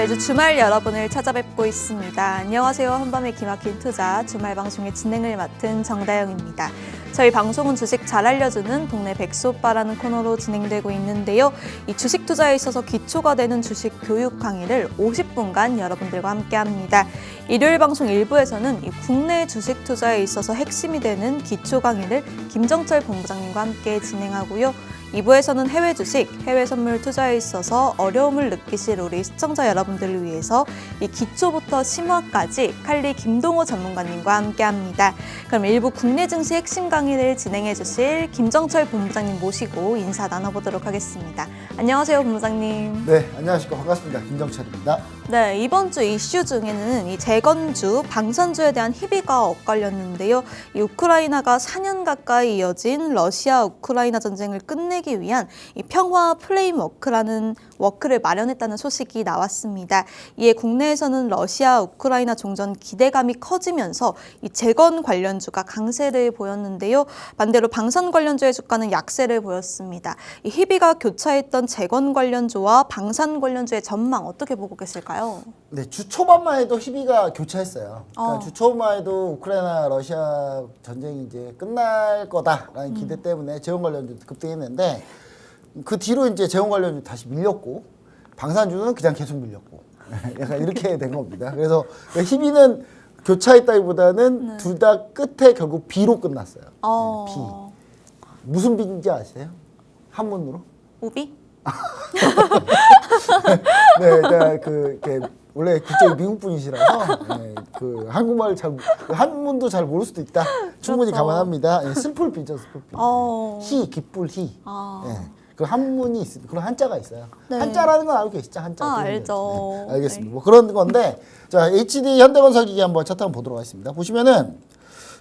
매주 주말 여러분을 찾아뵙고 있습니다. 안녕하세요. 한밤의 기막힌 투자 주말 방송의 진행을 맡은 정다영입니다. 저희 방송은 주식 잘 알려주는 동네 백수오빠라는 코너로 진행되고 있는데요. 이 주식 투자에 있어서 기초가 되는 주식 교육 강의를 50분간 여러분들과 함께합니다. 일요일 방송 1부에서는 이 국내 주식 투자에 있어서 핵심이 되는 기초 강의를 김정철 본부장님과 함께 진행하고요. 2부에서는 해외 주식, 해외 선물 투자에 있어서 어려움을 느끼실 우리 시청자 여러분들을 위해서 이 기초부터 심화까지 칼리 김동호 전문가님과 함께합니다. 그럼 1부 국내 증시 핵심 강의를 진행해 주실 김정철 본부장님 모시고 인사 나눠보도록 하겠습니다. 안녕하세요, 본부장님. 네, 안녕하십니까. 반갑습니다. 김정철입니다. 네, 이번 주 이슈 중에는 이 재건주, 방산주에 대한 희비가 엇갈렸는데요. 이 우크라이나가 4년 가까이 이어진 러시아 우크라이나 전쟁을 끝내기 위한 이 평화 프레임워크라는 워크를 마련했다는 소식이 나왔습니다. 이에 국내에서는 러시아 우크라이나 종전 기대감이 커지면서 이 재건 관련주가 강세를 보였는데요. 반대로 방산 관련주의 주가는 약세를 보였습니다. 이 희비가 교차했던 재건 관련주와 방산 관련주의 전망 어떻게 보고 계실까요? 네, 주 초반만 해도 희비가 교차했어요. 그러니까 주 초반만 해도 우크라이나 러시아 전쟁이 이제 끝날 거다라는 기대 때문에 재건 관련주 급등했는데 그 뒤로 이제 재건 관련주 다시 밀렸고 방산주는 그냥 계속 밀렸고 약간 이렇게 된 겁니다. 그래서 희비는 교차했다기보다는 둘 다 끝에 결국 B로 끝났어요. 네, B. 무슨 B인지 아세요? 한문으로? 우비? 네, 이렇게 원래 국적이 미국 분이시라서 네, 그 한국말 잘 한문도 잘 모를 수도 있다. 충분히 그렇죠. 감안합니다. 네, 슬플 비죠, 슬플 비. 희, 기쁠 희. 네, 그 한문이 있습니다. 그런 한자가 있어요. 네. 한자라는 건 알고 계시죠? 한자. 알죠. 네, 알겠습니다. 뭐 그런 건데, 자 HD 현대건설기기 한번 차트 한번 보도록 하겠습니다. 보시면은.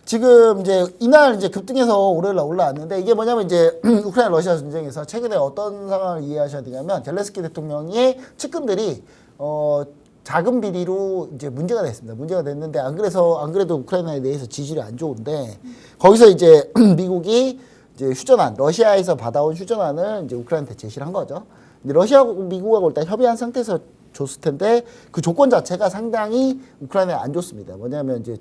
지금 이제 이날 이제 급등해서 올라왔는데 이게 뭐냐면 이제 우크라이나 러시아 전쟁에서 최근에 어떤 상황을 이해하셔야 되냐면 젤렌스키 대통령의 측근들이 작은 비리로 이제 문제가 됐습니다. 문제가 됐는데 안 그래도 우크라이나에 대해서 지지율이 안 좋은데 거기서 이제 미국이 이제 휴전안 러시아에서 받아온 휴전안을 이제 우크라이나한테 제시를 한 거죠. 근데 러시아하고 미국하고 일단 협의한 상태에서 줬을 텐데 그 조건 자체가 상당히 우크라이나에 안 좋습니다. 뭐냐면 이제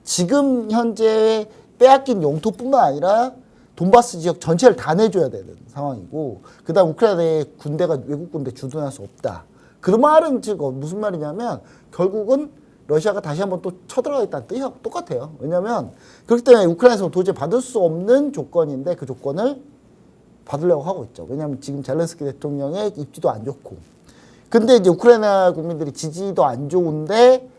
지금 현재 빼앗긴 영토뿐만 아니라 돈바스 지역 전체를 다 내줘야 되는 상황이고 그다음 우크라이나의 군대가 외국 군대 주둔할 수 없다. 그 말은 즉 무슨 말이냐면 결국은 러시아가 다시 한번 또 쳐들어가겠다는 뜻이랑 똑같아요. 왜냐하면 그렇기 때문에 우크라이나에서 도저히 받을 수 없는 조건인데 그 조건을 받으려고 하고 있죠. 왜냐하면 지금 젤렌스키 대통령의 입지도 안 좋고 근데 이제 우크라이나 국민들이 지지도 안 좋은데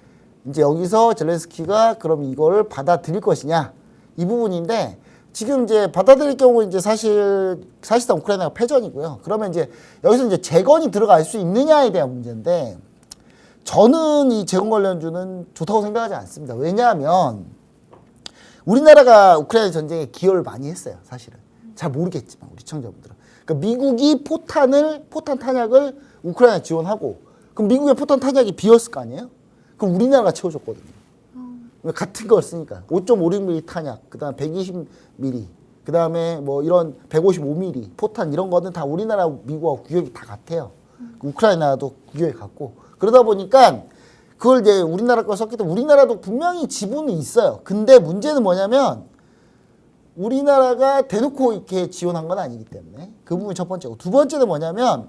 이제 여기서 젤렌스키가 그럼 이거를 받아들일 것이냐 이 부분인데 지금 이제 받아들일 경우 이제 사실상 우크라이나가 패전이고요. 그러면 이제 여기서 이제 재건이 들어갈 수 있느냐에 대한 문제인데 저는 이 재건 관련주는 좋다고 생각하지 않습니다. 왜냐하면 우리나라가 우크라이나 전쟁에 기여를 많이 했어요. 사실은 잘 모르겠지만 우리 시청자분들은 그러니까 미국이 포탄 탄약을 우크라이나 지원하고 그럼 미국의 포탄 탄약이 비었을 거 아니에요? 그럼 우리나라가 채워줬거든요. 같은 걸 쓰니까 5.56mm 탄약, 그다음 120mm, 그다음에 뭐 이런 155mm 포탄 이런 거는 다 우리나라 미국하고 규격이 다 같아요. 우크라이나도 규격이 같고 그러다 보니까 그걸 이제 우리나라 거 썼기 때문에 우리나라도 분명히 지분이 있어요. 근데 문제는 뭐냐면 우리나라가 대놓고 이렇게 지원한 건 아니기 때문에 그 부분이 첫 번째고 두 번째는 뭐냐면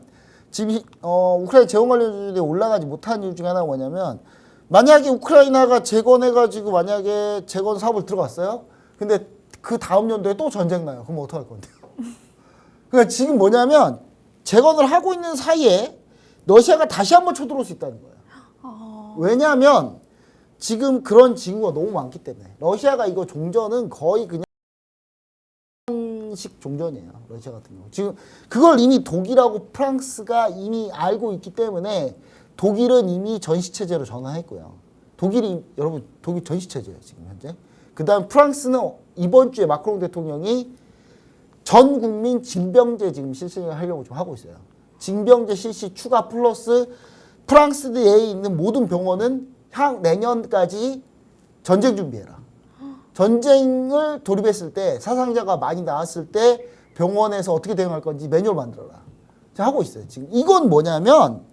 지금 우크라이나 재건 관련주들이 올라가지 못한 이유 중에 하나가 뭐냐면 만약에 우크라이나가 재건해가지고 만약에 재건 사업을 들어갔어요. 근데 그 다음 연도에 또 전쟁 나요. 그럼 어떡할 건데요? 그러니까 지금 뭐냐면 재건을 하고 있는 사이에 러시아가 다시 한번 쳐들어올 수 있다는 거예요. 왜냐하면 지금 그런 징후가 너무 많기 때문에 러시아가 이거 종전은 거의 그냥 식 종전이에요. 러시아 같은 경우. 지금 그걸 이미 독일하고 프랑스가 이미 알고 있기 때문에 독일은 이미 전시체제로 전환했고요. 여러분 독일 전시체제예요. 지금 현재. 그 다음 프랑스는 이번 주에 마크롱 대통령이 전 국민 징병제 지금 실시를 하려고 좀 하고 있어요. 징병제 실시 추가 플러스 프랑스 내에 있는 모든 병원은 내년까지 전쟁 준비해라. 전쟁을 돌입했을 때 사상자가 많이 나왔을 때 병원에서 어떻게 대응할 건지 매뉴얼 만들어라. 하고 있어요. 지금 이건 뭐냐면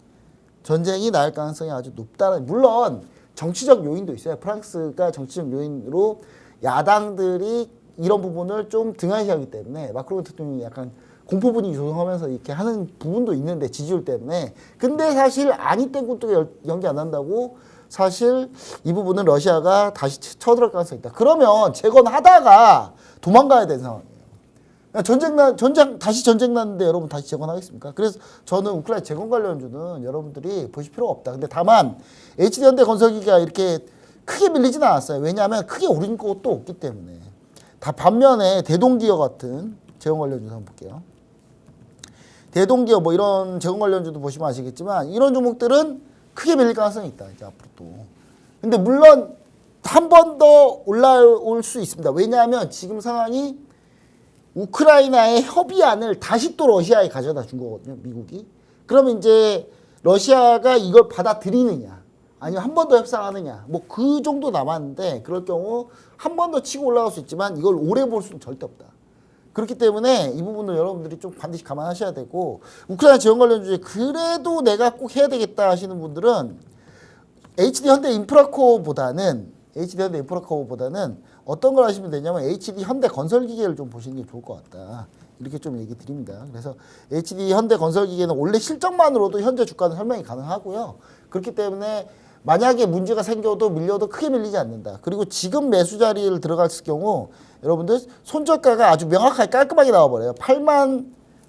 전쟁이 날 가능성이 아주 높다는, 물론 정치적 요인도 있어요. 프랑스가 정치적 요인으로 야당들이 이런 부분을 좀 등한시하기 때문에 마크롱 대통령이 약간 공포 분위기 조성하면서 이렇게 하는 부분도 있는데, 지지율 때문에. 근데 사실 아니 땡볕도 연기 안 난다고 사실 이 부분은 러시아가 다시 쳐들어갈 가능성이 있다. 그러면 재건하다가 도망가야 되는 상황이에요. 다시 전쟁 났는데 여러분 다시 재건하겠습니까? 그래서 저는 우크라이나 재건 관련주는 여러분들이 보실 필요가 없다. 근데 다만 HD현대건설기가 이렇게 크게 밀리지는 않았어요. 왜냐하면 크게 오른 것도 없기 때문에. 다 반면에 대동기업 같은 재건 관련주 한번 볼게요. 대동기업 뭐 이런 재건 관련주도 보시면 아시겠지만 이런 종목들은 크게 밀릴 가능성이 있다. 이제 앞으로 또. 근데 물론 한 번 더 올라올 수 있습니다. 왜냐하면 지금 상황이 우크라이나의 협의안을 다시 또 러시아에 가져다 준 거거든요. 미국이. 그러면 이제 러시아가 이걸 받아들이느냐, 아니면 한 번 더 협상하느냐, 뭐 그 정도 남았는데, 그럴 경우 한 번 더 치고 올라갈 수 있지만 이걸 오래 볼 수는 절대 없다. 그렇기 때문에 이 부분을 여러분들이 좀 반드시 감안하셔야 되고, 우크라이나 지원 관련 주제 그래도 내가 꼭 해야 되겠다 하시는 분들은 HD현대인프라코어보다는 어떤 걸 하시면 되냐면 HD현대건설기계를 좀 보시는 게 좋을 것 같다. 이렇게 좀 얘기 드립니다. 그래서 HD현대건설기계는 원래 실적만으로도 현재 주가는 설명이 가능하고요. 그렇기 때문에 만약에 문제가 생겨도 밀려도 크게 밀리지 않는다. 그리고 지금 매수 자리를 들어갔을 경우 여러분들 손절가가 아주 명확하게 깔끔하게 나와버려요.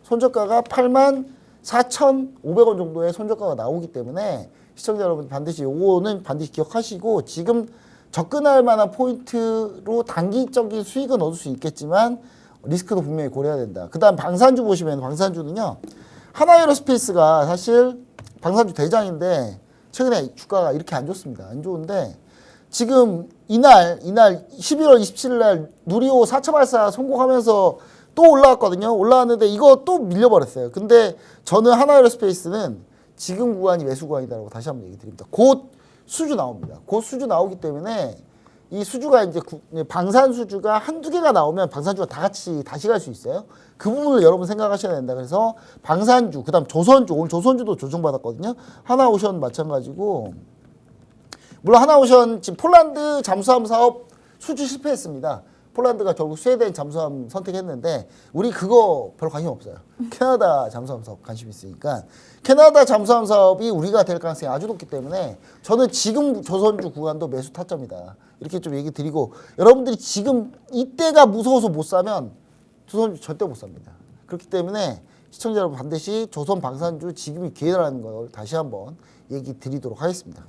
손절가가 84,500원 정도의 손절가가 나오기 때문에 시청자 여러분 반드시 요거는 반드시 기억하시고, 지금 접근할 만한 포인트로 단기적인 수익은 얻을 수 있겠지만 리스크도 분명히 고려해야 된다. 그 다음 방산주 보시면, 방산주는요, 하나에어로스페이스가 사실 방산주 대장인데 최근에 주가가 이렇게 안 좋습니다. 안 좋은데 지금 이날 11월 27일 날 누리호 4차 발사 성공하면서 또 올라왔거든요. 올라왔는데 이거 또 밀려버렸어요. 근데 저는 하나에어로스페이스는 지금 구간이 매수 구간이다라고 다시 한번 얘기 드립니다. 곧 수주 나옵니다. 곧 수주 나오기 때문에 이 수주가 이제 방산 수주가 한두 개가 나오면 방산주가 다 같이 다시 갈 수 있어요. 그 부분을 여러분 생각하셔야 된다. 그래서 방산주, 그 다음 조선주, 오늘 조선주도 조정받았거든요. 하나오션 마찬가지고, 물론 하나오션 지금 폴란드 잠수함 사업 수주 실패했습니다. 폴란드가 결국 스웨덴 잠수함 선택했는데 우리 그거 별로 관심 없어요. 캐나다 잠수함 사업 관심 있으니까 캐나다 잠수함 사업이 우리가 될 가능성이 아주 높기 때문에 저는 지금 조선주 구간도 매수 타점이다. 이렇게 좀 얘기 드리고, 여러분들이 지금 이때가 무서워서 못 사면 조선주 절대 못 삽니다. 그렇기 때문에 시청자 여러분 반드시 조선 방산주 지금이 기회라는 걸 다시 한번 얘기 드리도록 하겠습니다.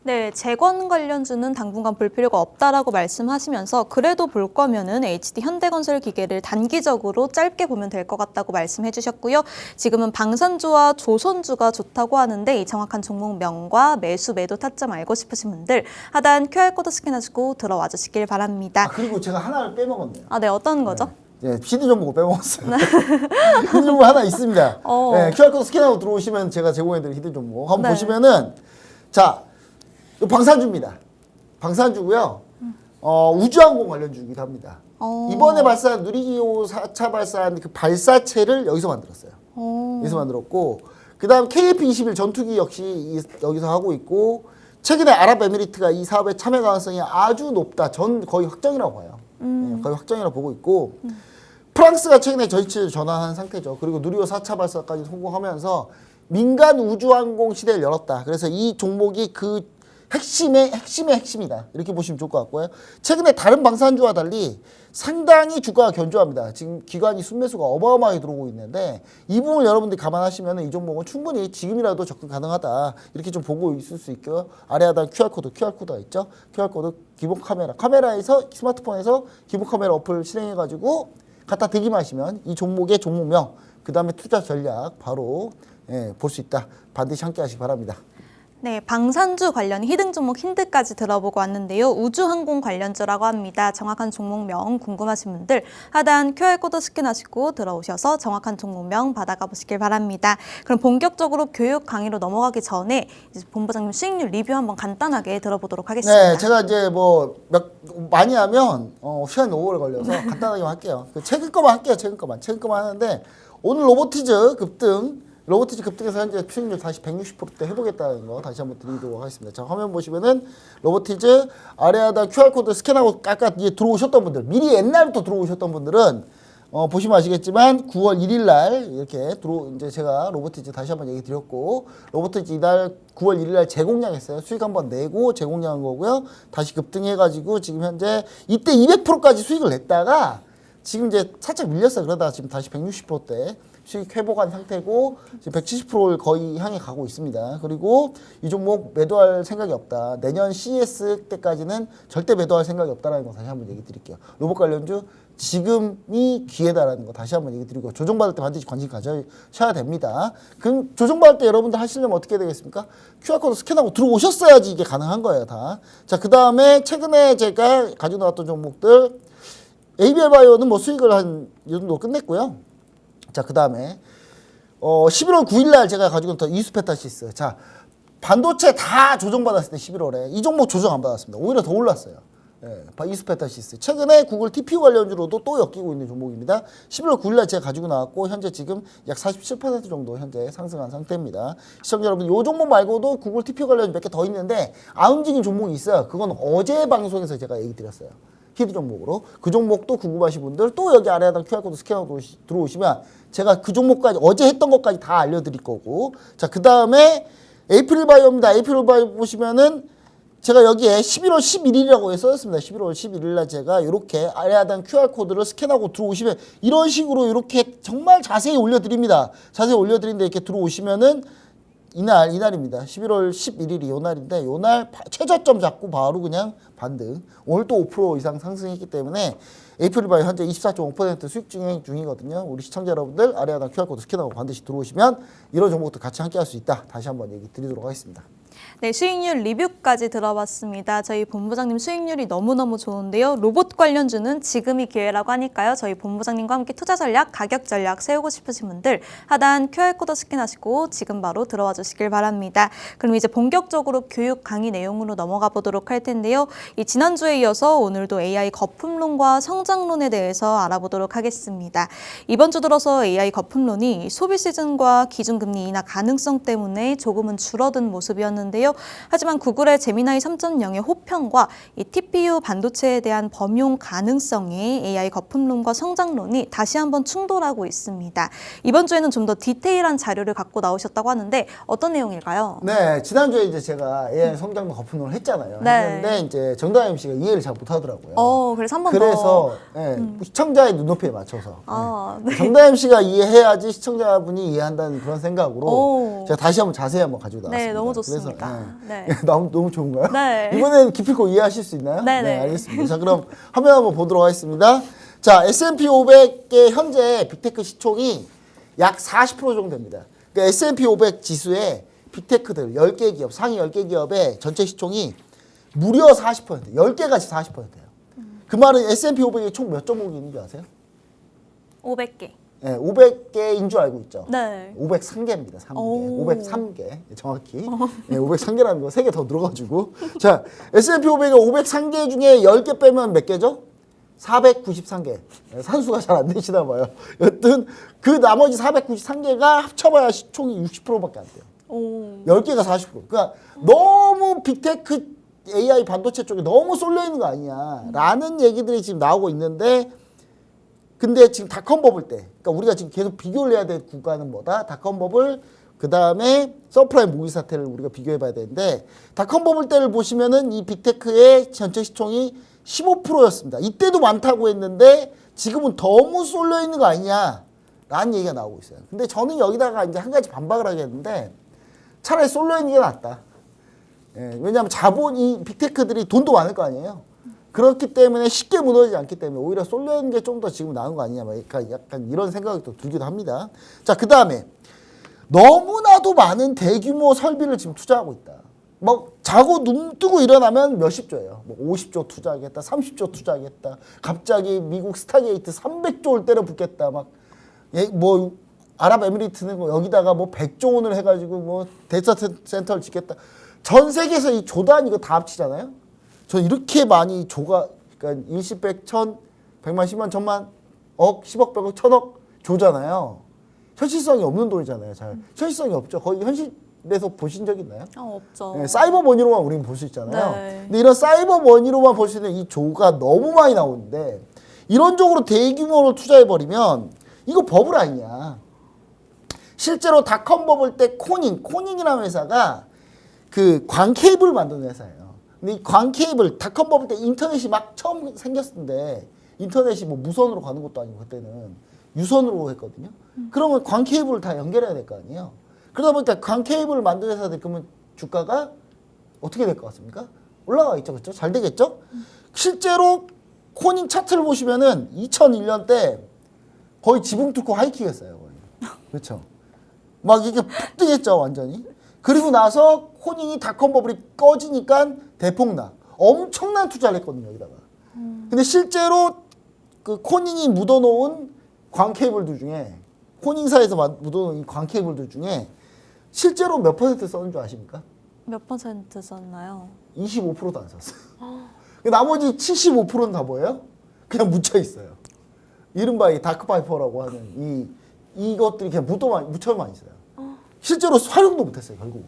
네, 재건 관련주는 당분간 볼 필요가 없다라고 말씀하시면서 그래도 볼 거면은 HD 현대건설 기계를 단기적으로 짧게 보면 될 것 같다고 말씀해 주셨고요. 지금은 방산주와 조선주가 좋다고 하는데 이 정확한 종목명과 매수 매도 타점 알고 싶으신 분들 하단 QR코드 스캔하시고 들어와 주시길 바랍니다. 그리고 제가 하나를 빼먹었네요. 네, 어떤 거죠? 네, PD 정보 빼먹었어요. 히든 정보 하나 있습니다. 네, QR코드 스캔하고 들어오시면 제가 제공해드릴 히든 정보 한번 보시면은, 자, 방산주입니다. 방산주고요. 우주항공 관련주이기도 합니다. 이번에 발사한 누리호 4차 발사한 그 발사체를 여기서 만들었어요. 여기서 만들었고, 그 다음 KF-21 전투기 역시 여기서 하고 있고, 최근에 아랍에미리트가 이 사업에 참여 가능성이 아주 높다. 전 거의 확정이라고 봐요. 네, 거의 확정이라고 보고 있고, 프랑스가 최근에 전시체를 전환한 상태죠. 그리고 누리호 4차 발사까지 성공하면서 민간 우주항공 시대를 열었다. 그래서 이 종목이 그 핵심의 핵심이다. 이렇게 보시면 좋을 것 같고요. 최근에 다른 방산주와 달리 상당히 주가가 견조합니다. 지금 기관이 순매수가 어마어마하게 들어오고 있는데 이 부분을 여러분들이 감안하시면 이 종목은 충분히 지금이라도 접근 가능하다. 이렇게 좀 보고 있을 수 있고요. 아래 하단 QR코드가 있죠. QR코드 기본 카메라에서 스마트폰에서 기본 카메라 어플 실행해가지고 갖다 대기만 하시면 이 종목의 종목명, 그 다음에 투자 전략 바로 볼 수 있다. 반드시 함께 하시기 바랍니다. 네, 방산주 관련 히든 종목 힌트까지 들어보고 왔는데요. 우주항공 관련주라고 합니다. 정확한 종목명 궁금하신 분들 하단 QR코드 스캔하시고 들어오셔서 정확한 종목명 받아가 보시길 바랍니다. 그럼 본격적으로 교육 강의로 넘어가기 전에 이제 본부장님 수익률 리뷰 한번 간단하게 들어보도록 하겠습니다. 네, 제가 이제 많이 하면 시간이 오래 걸려서 간단하게 할게요. 최근 거만 할게요. 최근 거만 하는데 오늘 로보티즈 급등 로보티즈 급등해서 현재 수익률 다시 160%대 해보겠다는 거 다시 한번 드리도록 하겠습니다. 자, 화면 보시면은 로보티즈 아래 하단 QR코드 스캔하고 아까 이제 들어오셨던 분들, 미리 옛날부터 들어오셨던 분들은 보시면 아시겠지만 9월 1일 날 이렇게 이제 제가 로보티즈 다시 한번 얘기 드렸고, 로보티즈 이달 9월 1일 날 재공략했어요. 수익 한번 내고 재공략한 거고요. 다시 급등해가지고 지금 현재 이때 200%까지 수익을 냈다가 지금 이제 살짝 밀렸어요. 그러다가 지금 다시 160%대 수익 회복한 상태고 지금 170%를 거의 향해 가고 있습니다. 그리고 이 종목 매도할 생각이 없다. 내년 CES 때까지는 절대 매도할 생각이 없다라는 거 다시 한번 얘기 드릴게요. 로봇 관련주 지금이 기회다라는 거 다시 한번 얘기 드리고, 조정받을 때 반드시 관심 가져셔야 됩니다. 그럼 조정받을 때 여러분들 하시려면 어떻게 되겠습니까? QR코드 스캔하고 들어오셨어야지 이게 가능한 거예요, 다. 자, 그 다음에 최근에 제가 가지고 나왔던 종목들, ABL 바이오는 뭐 수익을 한 이 정도 끝냈고요. 자, 그 다음에 11월 9일 날 제가 가지고 있던 이수페타시스. 자, 반도체 다 조정받았을 때 11월에 이 종목 조정 안 받았습니다. 오히려 더 올랐어요. 예, 이수페타시스. 최근에 구글 TPU 관련주로도 또 엮이고 있는 종목입니다. 11월 9일 날 제가 가지고 나왔고 현재 지금 약 47% 정도 현재 상승한 상태입니다. 시청자 여러분, 이 종목 말고도 구글 TPU 관련주 몇 개 더 있는데 안 움직인 종목이 있어요. 그건 어제 방송에서 제가 얘기 드렸어요. 히드 종목으로. 그 종목도 궁금하신 분들 또 여기 아래 하단 QR코드 스캔하고 들어오시면 제가 그 종목까지 어제 했던 것까지 다 알려드릴 거고. 자, 그 다음에 에이프릴 바이오입니다. 에이프릴 바이오 보시면은 제가 여기에 11월 11일이라고 써졌습니다. 11월 11일 날 제가 이렇게 아래 하단 QR코드를 스캔하고 들어오시면 이런 식으로 이렇게 정말 자세히 올려드립니다. 자세히 올려드리는데 이렇게 들어오시면은 이날입니다. 11월 11일이 요 날인데 요 날 최저점 잡고 바로 그냥 반등. 오늘 또 5% 이상 상승했기 때문에 에이프릴 바이오 현재 24.5% 수익 진행 중이거든요. 우리 시청자 여러분들 아래 하단 QR코드 스캔하고 반드시 들어오시면 이런 종목도 같이 함께 할 수 있다. 다시 한번 얘기 드리도록 하겠습니다. 네, 수익률 리뷰까지 들어봤습니다. 저희 본부장님 수익률이 너무너무 좋은데요. 로봇 관련주는 지금이 기회라고 하니까요. 저희 본부장님과 함께 투자 전략, 가격 전략 세우고 싶으신 분들 하단 QR코드 스캔하시고 지금 바로 들어와 주시길 바랍니다. 그럼 이제 본격적으로 교육 강의 내용으로 넘어가 보도록 할 텐데요. 이 지난주에 이어서 오늘도 AI 거품론과 성장론에 대해서 알아보도록 하겠습니다. 이번 주 들어서 AI 거품론이 소비 시즌과 기준금리 인하 가능성 때문에 조금은 줄어든 모습이었는데요. 하지만 구글의 제미나이 3.0의 호평과 이 TPU 반도체에 대한 범용 가능성에 AI 거품론과 성장론이 다시 한번 충돌하고 있습니다. 이번 주에는 좀 더 디테일한 자료를 갖고 나오셨다고 하는데 어떤 내용일까요? 네, 지난주에 이제 제가 AI 성장론 거품론을 했잖아요. 네. 했는데 이제 정다현 씨가 이해를 잘 못하더라고요. 그래서 한 번 더. 그래서 시청자의 눈높이에 맞춰서 네. 정다현 씨가 이해해야지 시청자분이 이해한다는 그런 생각으로 제가 다시 한번 자세히 한번 가지고 나왔습니다. 네, 너무 좋습니다. 그래서, 네. 너무 좋은가요? 네. 이번에는 기필코 이해하실 수 있나요? 네. 알겠습니다. 자, 그럼 화면 한번 보도록 하겠습니다. 자, S&P 500의 현재 빅테크 시총이 약 40% 정도 됩니다. 그러니까 S&P 500 지수의 빅테크들 10개 기업, 상위 10개 기업의 전체 시총이 무려 40%, 10개같이 40%예요. 그 말은 S&P 500이 총 몇 종목이 있는 줄 아세요? 500개. 네, 500개인 줄 알고 있죠. 네. 503개입니다. 3개. 503개. 정확히. 네, 503개라는 거 3개 더 늘어가지고. 자, S&P 500이 503개 중에 10개 빼면 몇 개죠? 493개. 산수가 잘 안 되시나 봐요. 여튼 그 나머지 493개가 합쳐봐야 시총이 60%밖에 안 돼요. 10개가 40%. 그러니까 너무 빅테크 AI 반도체 쪽에 너무 쏠려 있는 거 아니냐 라는 얘기들이 지금 나오고 있는데, 근데 지금 닷컴 버블 때, 그러니까 우리가 지금 계속 비교를 해야 될 국가는 뭐다? 닷컴 버블, 그 다음에 서프라임 모기 사태를 우리가 비교해 봐야 되는데, 닷컴 버블 때를 보시면은 이 빅테크의 전체 시총이 15%였습니다. 이때도 많다고 했는데 지금은 너무 쏠려 있는 거 아니냐 라는 얘기가 나오고 있어요. 근데 저는 여기다가 이제 한 가지 반박을 하겠는데, 차라리 쏠려 있는 게 낫다. 왜냐하면 자본이 빅테크들이 돈도 많을 거 아니에요. 그렇기 때문에 쉽게 무너지지 않기 때문에 오히려 쏠려 있는 게 좀 더 지금 나은 거 아니냐, 약간 이런 생각이 또 들기도 합니다. 자, 그 다음에 너무나도 많은 대규모 설비를 지금 투자하고 있다. 뭐 자고 눈 뜨고 일어나면 몇십조예요. 뭐 50조 투자하겠다, 30조 투자하겠다. 갑자기 미국 스타게이트 300조를 때려 붓겠다. 뭐 아랍에미리트는 뭐 여기다가 뭐 100조 원을 해가지고 뭐 데이터 센터를 짓겠다. 전 세계에서 이 조단 이거 다 합치잖아요. 전 이렇게 많이 조가, 그러니까 일십, 백, 천, 백만, 십만, 천만, 억, 10억, 100억, 1000억 조잖아요. 현실성이 없는 돈이잖아요. 잘 현실성이 없죠. 거의 현실에서 보신 적 있나요? 없죠. 네, 사이버 머니로만 우리는 볼 수 있잖아요. 네. 근데 이런 사이버 머니로만 볼 수 있는 이 조가 너무 많이 나오는데 이런 쪽으로 대규모로 투자해버리면 이거 버블 아니냐. 실제로 닷컴 버블 때 코닝이라는 회사가 그 광케이블 만드는 회사예요. 근데 이 광케이블, 닷컴 버블 때 인터넷이 막 처음 생겼는데 인터넷이 뭐 무선으로 가는 것도 아니고 그때는 유선으로 했거든요. 그러면 광케이블을 다 연결해야 될 거 아니에요. 그러다 보니까 광케이블을 만드는 회사들 그러면 주가가 어떻게 될 것 같습니까? 올라가겠죠. 그렇죠? 잘 되겠죠? 실제로 코닝 차트를 보시면은 2001년 때 거의 지붕 뚫고 하이킥 했어요. 거의. 그렇죠? 막 이게 푹 뜨겠죠. 완전히. 그리고 나서 코닝이 닷컴 버블이 꺼지니까 대폭락. 엄청난 투자를 했거든요. 여기다가. 근데 실제로 그 코닝이 묻어놓은 광케이블들 중에 코닝사에서 묻어놓은 이 광케이블들 중에 실제로 몇 퍼센트 썼는 줄 아십니까? 몇 %었나요 25%도 안 썼어요. 나머지 75%는 다 뭐예요? 그냥 묻혀 있어요. 이른바 이 다크파이퍼라고 하는 이것들이 그냥 묻혀만 있어요. 실제로 활용도 못했어요, 결국은.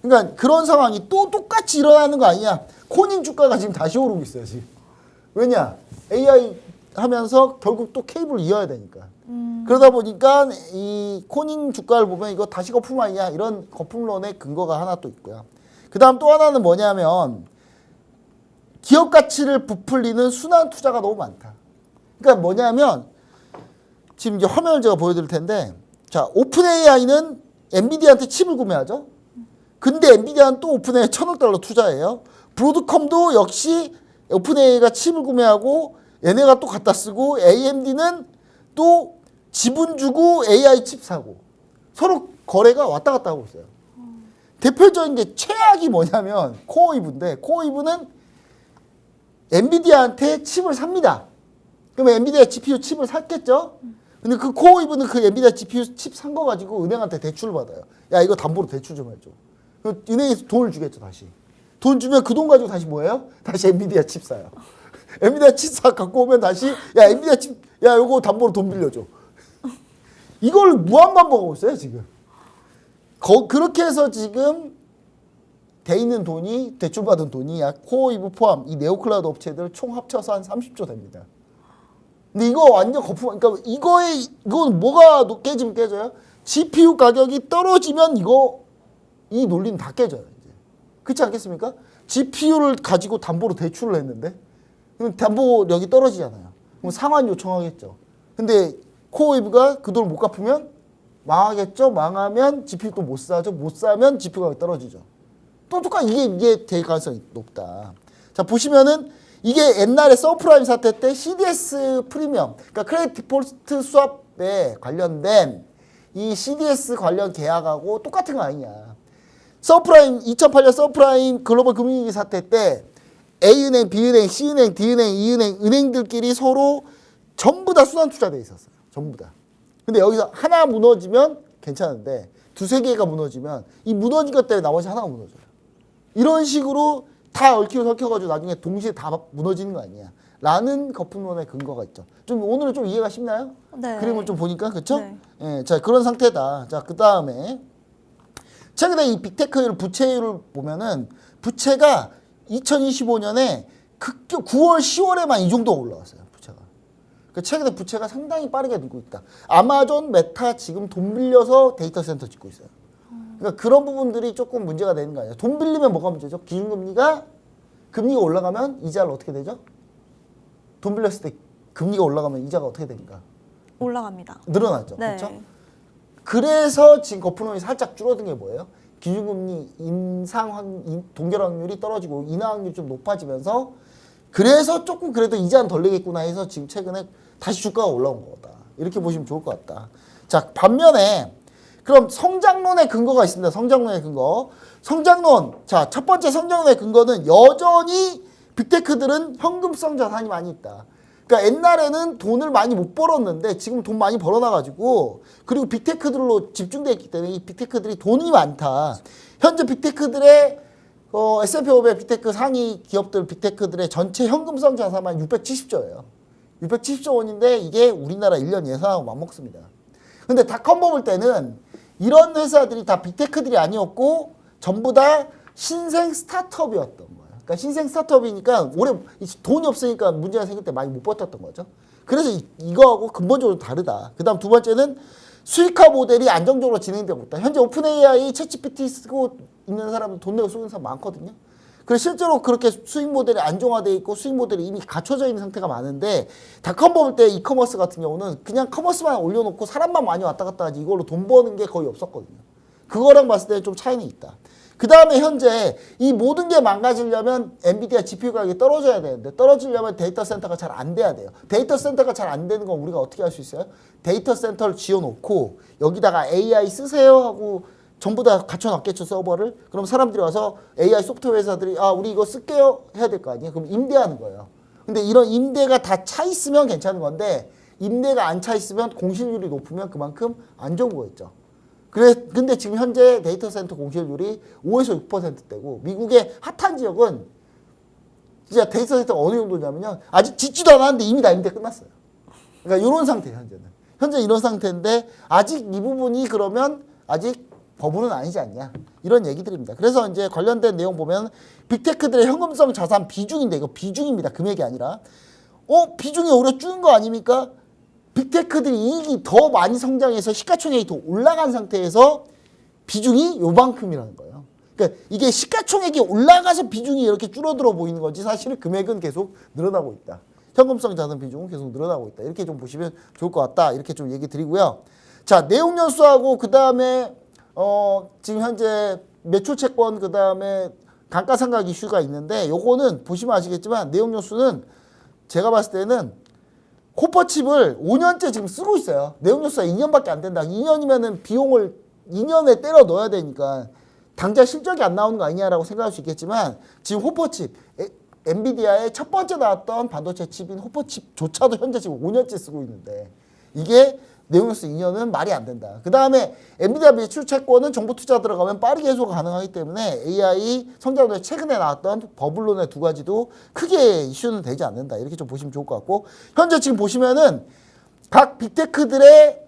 그러니까 그런 상황이 또 똑같이 일어나는 거 아니냐? 코닝 주가가 지금 다시 오르고 있어요, 지금. 왜냐? AI 하면서 결국 또 케이블을 이어야 되니까. 그러다 보니까 이 코닝 주가를 보면 이거 다시 거품 아니냐? 이런 거품론의 근거가 하나 또 있고요. 그 다음 또 하나는 뭐냐면 기업 가치를 부풀리는 순환 투자가 너무 많다. 그러니까 뭐냐면 지금 이제 화면을 제가 보여드릴 텐데 자, 오픈 AI는 엔비디아한테 칩을 구매하죠. 근데 엔비디아는 또 오픈 AI $1,000억 투자해요. 브로드컴도 역시 오픈 AI가 칩을 구매하고 얘네가 또 갖다 쓰고 AMD는 또 지분 주고 AI 칩 사고 서로 거래가 왔다 갔다 하고 있어요. 대표적인 게 최악이 뭐냐면 코어이브인데 코어이브는 엔비디아한테 칩을 삽니다. 그러면 엔비디아 GPU 칩을 샀겠죠? 근데 그 코어이브는 그 엔비디아 GPU 칩 산 거 가지고 은행한테 대출을 받아요. 야, 이거 담보로 대출 좀 해줘. 그럼 은행에서 돈을 주겠죠, 다시. 돈 주면 그 돈 가지고 다시 뭐예요? 다시 엔비디아 칩 사요. 엔비디아 칩 사 갖고 오면 다시 야, 엔비디아 칩, 야, 요거 담보로 돈 빌려줘. 이걸 무한반복하고 있어요, 지금. 그렇게 해서 지금 돼 있는 돈이 대출받은 돈이 약 코어이브 포함 이 네오클라우드 업체들 총 합쳐서 한 30조 됩니다. 근데 이거 완전 거품. 그러니까 이건 뭐가 깨지면 깨져요? GPU 가격이 떨어지면 이 논리는 다 깨져요. 이제. 그렇지 않겠습니까? GPU를 가지고 담보로 대출을 했는데 그럼 담보력이 떨어지잖아요. 그럼 상환 요청하겠죠. 근데 코어이브가 그 돈을 못 갚으면 망하겠죠. 망하면 GPU 또 못 사죠. 못 사면 GPU 가격이 떨어지죠. 똑똑하게 이게 될 가능성이 높다. 자, 보시면은 이게 옛날에 서프라임 사태 때 CDS 프리미엄, 그러니까 크레딧 디폴트 스왑에 관련된 이 CDS 관련 계약하고 똑같은 거 아니냐. 서프라임 2008년 서프라임 글로벌 금융위기 사태 때 A은행, B은행, C은행, D은행, E은행 은행들끼리 서로 전부 다 순환 투자돼 있었어요. 전부 다. 근데 여기서 하나 무너지면 괜찮은데 두세 개가 무너지면 이 무너진 것 때문에 나머지 하나가 무너져요. 이런 식으로 다 얽히고 설켜가지고 나중에 동시에 다 무너지는 거 아니야. 라는 거품론의 근거가 있죠. 좀 오늘은 좀 이해가 쉽나요? 네. 그림을 좀 보니까 그렇죠? 네. 예, 자 그런 상태다. 자 그 다음에 최근에 이 빅테크율 부채율을 보면은 부채가 2025년에 급격 9월, 10월에만 이 정도 올라왔어요. 부채가. 그러니까 최근에 부채가 상당히 빠르게 늘고 있다. 아마존, 메타 지금 돈 빌려서 데이터 센터 짓고 있어요. 그러니까 그런 부분들이 조금 문제가 되는 거 아니에요. 돈 빌리면 뭐가 문제죠? 기준금리가 올라가면 이자를 어떻게 되죠? 돈 빌렸을 때 금리가 올라가면 이자가 어떻게 됩니까? 올라갑니다. 늘어나죠. 네. 그렇죠? 그래서 지금 거품론이 살짝 줄어든 게 뭐예요? 기준금리 동결 확률이 떨어지고 인하 확률이 좀 높아지면서 그래서 조금 그래도 이자는 덜 내겠구나 해서 지금 최근에 다시 주가가 올라온 거다. 이렇게 보시면 좋을 것 같다. 자, 반면에 그럼 성장론의 근거가 있습니다. 성장론의 근거. 성장론. 자, 첫 번째 성장론의 근거는 여전히 빅테크들은 현금성 자산이 많이 있다. 그러니까 옛날에는 돈을 많이 못 벌었는데 지금 돈 많이 벌어놔가지고 그리고 빅테크들로 집중되어 있기 때문에 이 빅테크들이 돈이 많다. 현재 빅테크들의 S&P 500 빅테크 상위 기업들 빅테크들의 전체 현금성 자산만 670조예요. 670조 원인데 이게 우리나라 1년 예산하고 맞먹습니다. 근데 닷컴 버블 때는 이런 회사들이 다 빅테크들이 아니었고 전부 다 신생 스타트업이었던 거예요. 그러니까 신생 스타트업이니까 오래 돈이 없으니까 문제가 생길 때 많이 못 버텼던 거죠. 그래서 이거하고 근본적으로 다르다. 그 다음 두 번째는 수익화 모델이 안정적으로 진행되고 있다. 현재 오픈 AI, 챗GPT 쓰고 있는 사람은 돈 내고 쓰는 사람 많거든요. 그래서 실제로 그렇게 수익 모델이 안정화되어 있고 수익 모델이 이미 갖춰져 있는 상태가 많은데 닷컴 버블 때 이커머스 같은 경우는 그냥 커머스만 올려놓고 사람만 많이 왔다 갔다 하지 이걸로 돈 버는 게 거의 없었거든요. 그거랑 봤을 때 좀 차이는 있다. 그 다음에 현재 이 모든 게 망가지려면 엔비디아 GPU 가격이 떨어져야 되는데 떨어지려면 데이터 센터가 잘 안 돼야 돼요. 데이터 센터가 잘 안 되는 건 우리가 어떻게 할 수 있어요? 데이터 센터를 지어놓고 여기다가 AI 쓰세요 하고 전부 다 갖춰놨겠죠, 서버를. 그럼 사람들이 와서 AI 소프트웨어 회사들이 우리 이거 쓸게요 해야 될 거 아니에요. 그럼 임대하는 거예요. 근데 이런 임대가 다 차 있으면 괜찮은 건데 임대가 안 차 있으면 공실률이 높으면 그만큼 안 좋은 거겠죠. 근데 지금 현재 데이터 센터 공실률이 5에서 6%대고 미국의 핫한 지역은 진짜 데이터 센터가 어느 정도냐면요. 아직 짓지도 않았는데 이미 다 임대 끝났어요. 그러니까 이런 상태예요, 현재는. 현재 이런 상태인데 아직 이 부분이 그러면 아직 버블은 아니지 않냐. 이런 얘기들입니다. 그래서 이제 관련된 내용 보면 빅테크들의 현금성 자산 비중인데 이거 비중입니다. 금액이 아니라. 비중이 오히려 줄은 거 아닙니까? 빅테크들이 이익이 더 많이 성장해서 시가총액이 더 올라간 상태에서 비중이 요만큼이라는 거예요. 그러니까 이게 시가총액이 올라가서 비중이 이렇게 줄어들어 보이는 거지 사실 금액은 계속 늘어나고 있다. 현금성 자산 비중은 계속 늘어나고 있다. 이렇게 좀 보시면 좋을 것 같다. 이렇게 좀 얘기 드리고요. 자, 내용 연수하고 그 다음에 지금 현재 매출 채권 그 다음에 감가상각 이슈가 있는데 요거는 보시면 아시겠지만 내용 연수는 제가 봤을 때는 코퍼칩을 5년째 지금 쓰고 있어요. 내용 연수가 2년밖에 안 된다. 2년이면은 비용을 2년에 때려 넣어야 되니까 당장 실적이 안 나오는 거 아니냐라고 생각할 수 있겠지만 지금 호퍼칩 엔비디아의 첫 번째 나왔던 반도체 칩인 호퍼칩조차도 현재 지금 5년째 쓰고 있는데 이게 내용연수 2년은 말이 안 된다. 그 다음에 엔비디아 매출 채권은 정부 투자 들어가면 빠르게 해소가 가능하기 때문에 AI 성장률 최근에 나왔던 버블론의 두 가지도 크게 이슈는 되지 않는다. 이렇게 좀 보시면 좋을 것 같고 현재 지금 보시면은 각 빅테크들의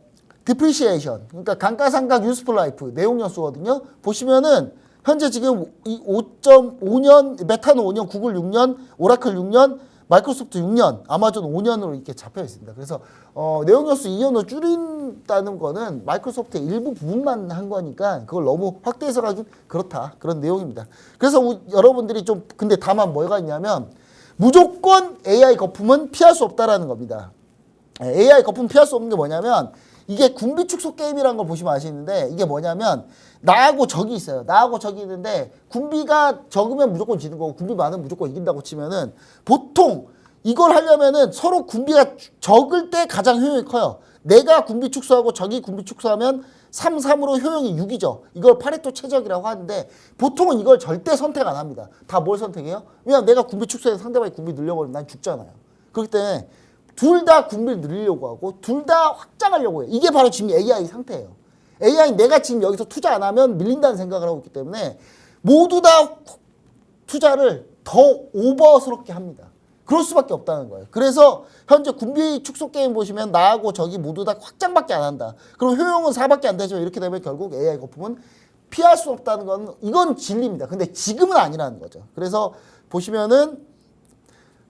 디프리시에이션 그러니까 감가상각 유스풀 라이프 내용연수거든요. 보시면은 현재 지금 이 5.5년 메타는 5년, 구글 6년, 오라클 6년, 마이크로소프트 6년, 아마존 5년으로 이렇게 잡혀 있습니다. 그래서 내용연수 2년으로 줄인다는 거는 마이크로소프트의 일부 부분만 한 거니까 그걸 너무 확대해서 가긴 그렇다. 그런 내용입니다. 그래서 여러분들이 좀 근데 다만 뭐가 있냐면 무조건 AI 거품은 피할 수 없다라는 겁니다. AI 거품 피할 수 없는 게 뭐냐면 이게 군비 축소 게임이라는 걸 보시면 아시는데 이게 뭐냐면 나하고 적이 있어요. 나하고 적이 있는데 군비가 적으면 무조건 지는 거고 군비 많으면 무조건 이긴다고 치면은 보통 이걸 하려면은 서로 군비가 적을 때 가장 효용이 커요. 내가 군비 축소하고 적이 군비 축소하면 3, 3으로 효용이 6이죠. 이걸 파레토 최적이라고 하는데 보통은 이걸 절대 선택 안 합니다. 다 뭘 선택해요? 왜냐면 내가 군비 축소해서 상대방이 군비 늘려버리면 난 죽잖아요. 그렇기 때문에 둘 다 군비를 늘리려고 하고 둘 다 확장하려고 해요. 이게 바로 지금 AI 상태예요. AI 내가 지금 여기서 투자 안 하면 밀린다는 생각을 하고 있기 때문에 모두 다 투자를 더 오버스럽게 합니다. 그럴 수밖에 없다는 거예요. 그래서 현재 군비 축소 게임 보시면 나하고 적이 모두 다 확장밖에 안 한다. 그럼 효용은 4밖에 안 되죠. 이렇게 되면 결국 AI 거품은 피할 수 없다는 건 이건 진리입니다. 근데 지금은 아니라는 거죠. 그래서 보시면은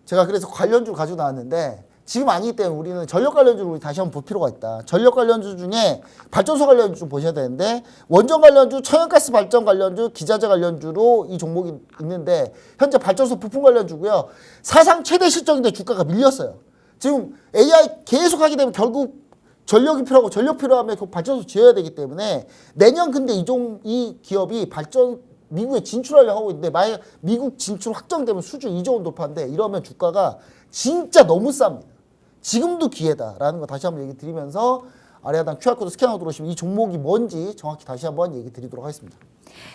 제가 그래서 관련주를 가지고 나왔는데 지금 아니기 때문에 우리는 전력 관련주를 우리 다시 한번 볼 필요가 있다. 전력 관련주 중에 발전소 관련주 좀 보셔야 되는데 원전 관련주, 천연가스 발전 관련주, 기자재 관련주로 이 종목이 있는데 현재 발전소 부품 관련주고요. 사상 최대 실적인데 주가가 밀렸어요. 지금 AI 계속 하게 되면 결국 전력이 필요하고 전력 필요하면 그 발전소 지어야 되기 때문에 내년 근데 이 기업이 미국에 진출하려고 하고 있는데 만약 미국 진출 확정되면 수주 2조 원 돌파인데 이러면 주가가 진짜 너무 쌉니다. 지금도 기회다라는 거 다시 한번 얘기 드리면서 아래 하단 QR코드 스캔하고 들어오시면 이 종목이 뭔지 정확히 다시 한번 얘기 드리도록 하겠습니다.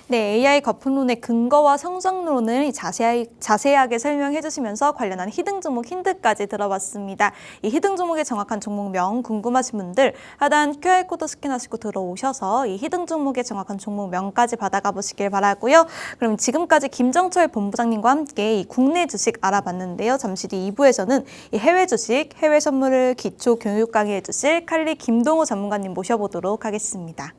네, AI 거품론의 근거와 성장론을 자세하게 설명해 주시면서 관련한 히든 종목 힌트까지 들어봤습니다. 이 히든 종목의 정확한 종목명 궁금하신 분들 하단 QR코드 스캔하시고 들어오셔서 이 히든 종목의 정확한 종목명까지 받아가 보시길 바라고요. 그럼 지금까지 김정철 본부장님과 함께 이 국내 주식 알아봤는데요. 잠시 뒤 2부에서는 이 해외 주식, 해외 선물을 기초 교육 강의해 주실 칼리 김동호 전문가님 모셔보도록 하겠습니다.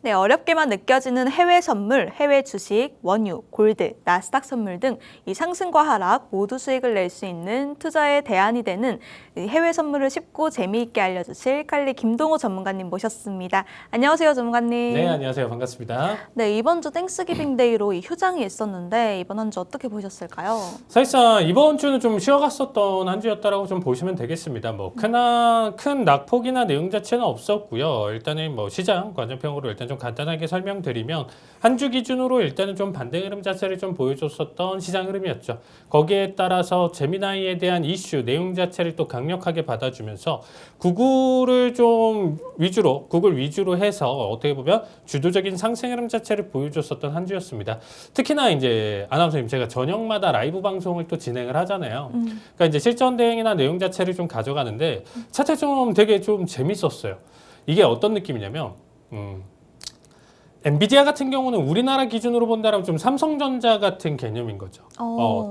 네, 어렵게만 느껴지는 해외 선물, 해외 주식, 원유, 골드, 나스닥 선물 등 이 상승과 하락 모두 수익을 낼 수 있는 투자의 대안이 되는 해외 선물을 쉽고 재미있게 알려주실 칼리 김동호 전문가님 모셨습니다. 안녕하세요, 전문가님. 네, 안녕하세요. 반갑습니다. 네, 이번 주 땡스기빙데이로 이 휴장이 있었는데 이번 한 주 어떻게 보셨을까요? 사실상 이번 주는 좀 쉬어갔었던 한 주였다라고 좀 보시면 되겠습니다. 뭐 큰 낙폭이나 내용 자체는 없었고요. 일단은 뭐 시장 관전평으로 일단 좀 간단하게 설명드리면 한 주 기준으로 일단은 좀 반등 흐름 자체를 좀 보여줬었던 시장 흐름이었죠. 거기에 따라서 제미나이에 대한 이슈 내용 자체를 또 강력하게 받아주면서 구글 위주로 해서 어떻게 보면 주도적인 상승 흐름 자체를 보여줬었던 한 주였습니다. 특히나 이제 아나운서님 제가 저녁마다 라이브 방송을 또 진행을 하잖아요. 그러니까 이제 실전 대응이나 내용 자체를 좀 가져가는데 차차 좀 되게 좀 재밌었어요. 이게 어떤 느낌이냐면 엔비디아 같은 경우는 우리나라 기준으로 본다면 좀 삼성전자 같은 개념인 거죠.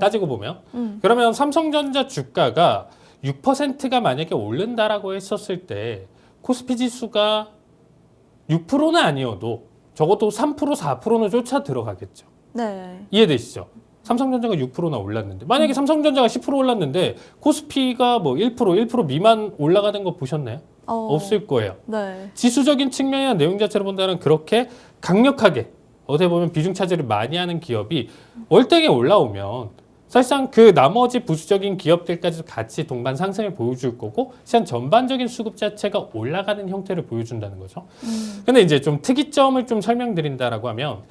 따지고 보면. 그러면 삼성전자 주가가 6%가 만약에 오른다라고 했었을 때 코스피 지수가 6%는 아니어도 적어도 3%, 4%는 쫓아 들어가겠죠. 네. 이해되시죠? 삼성전자가 6%나 올랐는데 만약에 삼성전자가 10% 올랐는데 코스피가 뭐 1% 미만 올라가는 거 보셨나요? 없을 거예요. 네. 지수적인 측면이나 내용 자체를 본다면 그렇게 강력하게 어떻게 보면 비중 차지를 많이 하는 기업이 월등히 올라오면 사실상 그 나머지 부수적인 기업들까지도 같이 동반 상승을 보여줄 거고 시장 전반적인 수급 자체가 올라가는 형태를 보여준다는 거죠. 근데 이제 좀 특이점을 좀 설명드린다라고 하면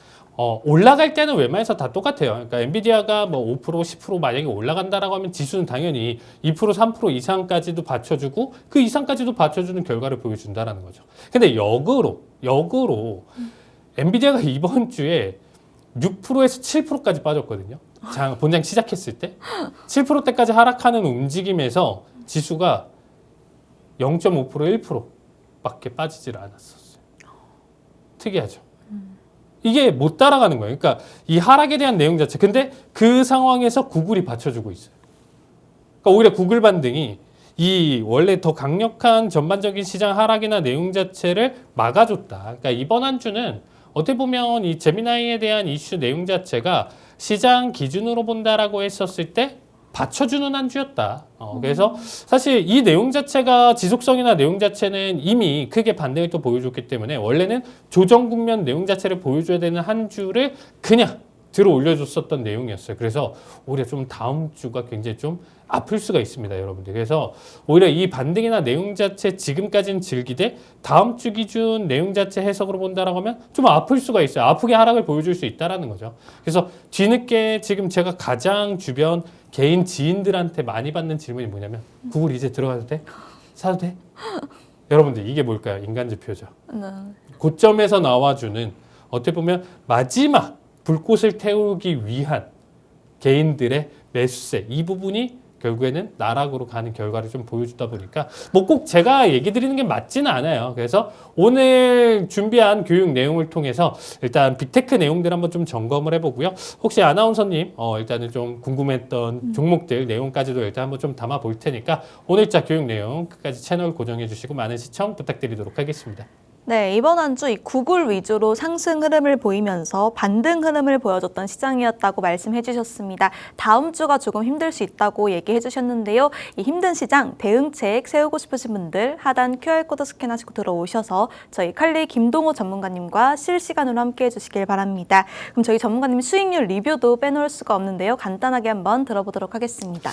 올라갈 때는 웬만해서 다 똑같아요. 그러니까 엔비디아가 뭐 5%, 10% 만약에 올라간다라고 하면 지수는 당연히 2%, 3% 이상까지도 받쳐주고 그 이상까지도 받쳐주는 결과를 보여준다라는 거죠. 근데 역으로 엔비디아가 이번 주에 6%에서 7%까지 빠졌거든요. 본장 시작했을 때 7%대까지 하락하는 움직임에서 지수가 0.5%, 1%밖에 빠지질 않았었어요. 특이하죠. 이게 못 따라가는 거예요. 그러니까 이 하락에 대한 내용 자체. 근데 그 상황에서 구글이 받쳐주고 있어요. 그러니까 오히려 구글 반등이 이 원래 더 강력한 전반적인 시장 하락이나 내용 자체를 막아줬다. 그러니까 이번 한 주는 어떻게 보면 이 제미나이에 대한 이슈 내용 자체가 시장 기준으로 본다라고 했었을 때 받쳐주는 한 주였다. 그래서 사실 이 내용 자체가 지속성이나 내용 자체는 이미 크게 반등을 또 보여줬기 때문에 원래는 조정 국면 내용 자체를 보여줘야 되는 한 주를 그냥 들어 올려줬었던 내용이었어요. 그래서 오히려 좀 다음 주가 굉장히 좀 아플 수가 있습니다, 여러분들. 그래서 오히려 이 반등이나 내용 자체 지금까지는 즐기되 다음 주 기준 내용 자체 해석으로 본다라고 하면 좀 아플 수가 있어요. 아프게 하락을 보여줄 수 있다라는 거죠. 그래서 뒤늦게 지금 제가 가장 주변 개인 지인들한테 많이 받는 질문이 뭐냐면 구글 이제 들어가도 돼? 사도 돼? 여러분들 이게 뭘까요? 인간 지표죠. 고점에서 나와주는 어떻게 보면 마지막 불꽃을 태우기 위한 개인들의 매수세 이 부분이 결국에는 나락으로 가는 결과를 좀 보여주다 보니까 뭐 꼭 제가 얘기 드리는 게 맞지는 않아요. 그래서 오늘 준비한 교육 내용을 통해서 일단 빅테크 내용들 한번 좀 점검을 해보고요. 혹시 아나운서님 일단은 좀 궁금했던 종목들 내용까지도 일단 한번 좀 담아 볼 테니까 오늘자 교육 내용 끝까지 채널 고정해 주시고 많은 시청 부탁드리도록 하겠습니다. 네, 이번 한 주 이 구글 위주로 상승 흐름을 보이면서 반등 흐름을 보여줬던 시장이었다고 말씀해 주셨습니다. 다음 주가 조금 힘들 수 있다고 얘기해 주셨는데요. 이 힘든 시장 대응책 세우고 싶으신 분들 하단 QR코드 스캔하시고 들어오셔서 저희 칼리 김동호 전문가님과 실시간으로 함께 해주시길 바랍니다. 그럼 저희 전문가님 수익률 리뷰도 빼놓을 수가 없는데요. 간단하게 한번 들어보도록 하겠습니다.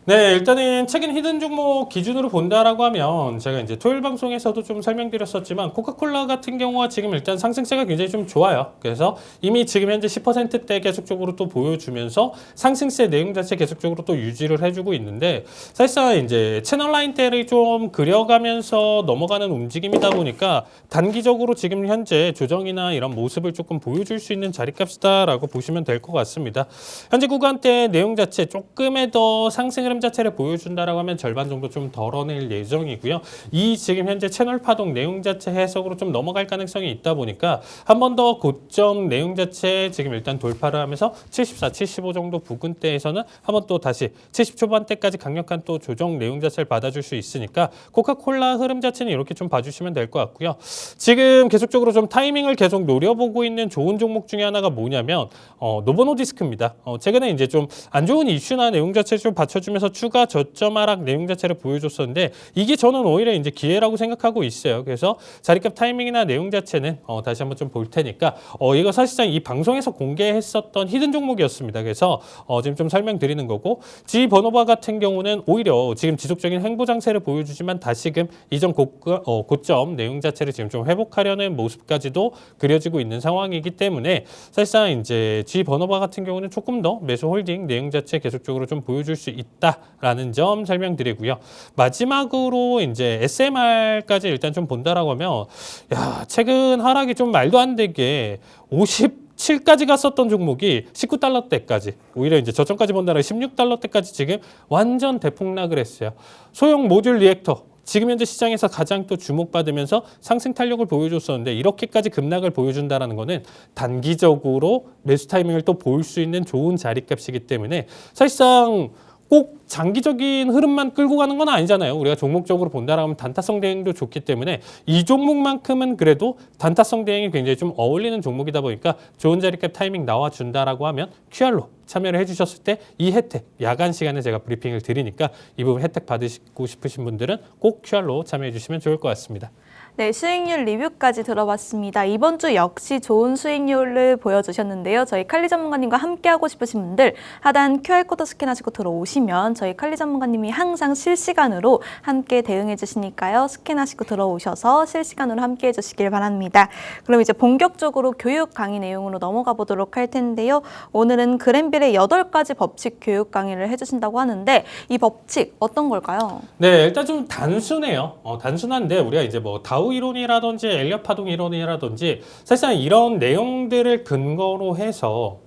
네, 일단은 최근 히든 종목 기준으로 본다라고 하면 제가 이제 토요일 방송에서도 좀 설명드렸었지만 코카콜라 같은 경우가 지금 일단 상승세가 굉장히 좀 좋아요. 그래서 이미 지금 현재 10%대 계속적으로 또 보여주면서 상승세 내용 자체 계속적으로 또 유지를 해주고 있는데 사실상 이제 채널 라인대를 좀 그려가면서 넘어가는 움직임이다 보니까 단기적으로 지금 현재 조정이나 이런 모습을 조금 보여줄 수 있는 자리값이다라고 보시면 될 것 같습니다. 현재 구간대 내용 자체 조금의 더 상승 흐름 자체를 보여준다라고 하면 절반 정도 좀 덜어낼 예정이고요. 이 지금 현재 채널 파동 내용 자체 해석으로 좀 넘어갈 가능성이 있다 보니까 한 번 더 고점 내용 자체 지금 일단 돌파를 하면서 74, 75 정도 부근대에서는 한 번 또 다시 70 초반대까지 강력한 또 조정 내용 자체를 받아줄 수 있으니까 코카콜라 흐름 자체는 이렇게 좀 봐주시면 될 것 같고요. 지금 계속적으로 좀 타이밍을 계속 노려보고 있는 좋은 종목 중에 하나가 뭐냐면 노보노디스크입니다. 최근에 이제 좀 안 좋은 이슈나 내용 자체를 좀 받쳐주면서 추가 저점 하락 내용 자체를 보여줬었는데 이게 저는 오히려 이제 기회라고 생각하고 있어요. 그래서 자리값 타이밍이나 내용 자체는 다시 한번 좀 볼 테니까 이거 사실상 이 방송에서 공개했었던 히든 종목이었습니다. 그래서 지금 좀 설명드리는 거고 지번호바 같은 경우는 오히려 지금 지속적인 횡보 장세를 보여주지만 다시금 이전 고점 내용 자체를 지금 좀 회복하려는 모습까지도 그려지고 있는 상황이기 때문에 사실상 이제 지번호바 같은 경우는 조금 더 매수 홀딩 내용 자체 계속적으로 좀 보여줄 수 있다라는 점 설명드리고요. 마지막으로 이제 SMR까지 일단 좀 본다라고 하면 야, 최근 하락이 좀 말도 안 되게 57까지 갔었던 종목이 19달러대까지 오히려 이제 저점까지 본다라 16달러대까지 지금 완전 대폭락을 했어요. 소형 모듈 리액터 지금 현재 시장에서 가장 또 주목받으면서 상승 탄력을 보여줬었는데 이렇게까지 급락을 보여준다는 거는 단기적으로 매수 타이밍을 또 볼 수 있는 좋은 자리값이기 때문에 사실상 꼭 장기적인 흐름만 끌고 가는 건 아니잖아요. 우리가 종목적으로 본다라면 단타성 대응도 좋기 때문에 이 종목만큼은 그래도 단타성 대응이 굉장히 좀 어울리는 종목이다 보니까 좋은 자리값 타이밍 나와준다라고 하면 QR로 참여를 해주셨을 때 이 혜택 야간 시간에 제가 브리핑을 드리니까 이 부분 혜택 받으시고 싶으신 분들은 꼭 QR로 참여해 주시면 좋을 것 같습니다. 네, 수익률 리뷰까지 들어봤습니다. 이번 주 역시 좋은 수익률을 보여주셨는데요. 저희 칼리 전문가님과 함께하고 싶으신 분들 하단 QR코드 스캔하시고 들어오시면 저희 칼리 전문가님이 항상 실시간으로 함께 대응해 주시니까요. 스캔하시고 들어오셔서 실시간으로 함께해 주시길 바랍니다. 그럼 이제 본격적으로 교육 강의 내용으로 넘어가 보도록 할 텐데요. 오늘은 그랜빌의 8가지 법칙 교육 강의를 해주신다고 하는데 이 법칙 어떤 걸까요? 네, 일단 좀 단순해요. 단순한데 우리가 이제 뭐 다우 이론이라든지 엘리엇 파동 이론이라든지 사실상 이런 내용들을 근거로 해서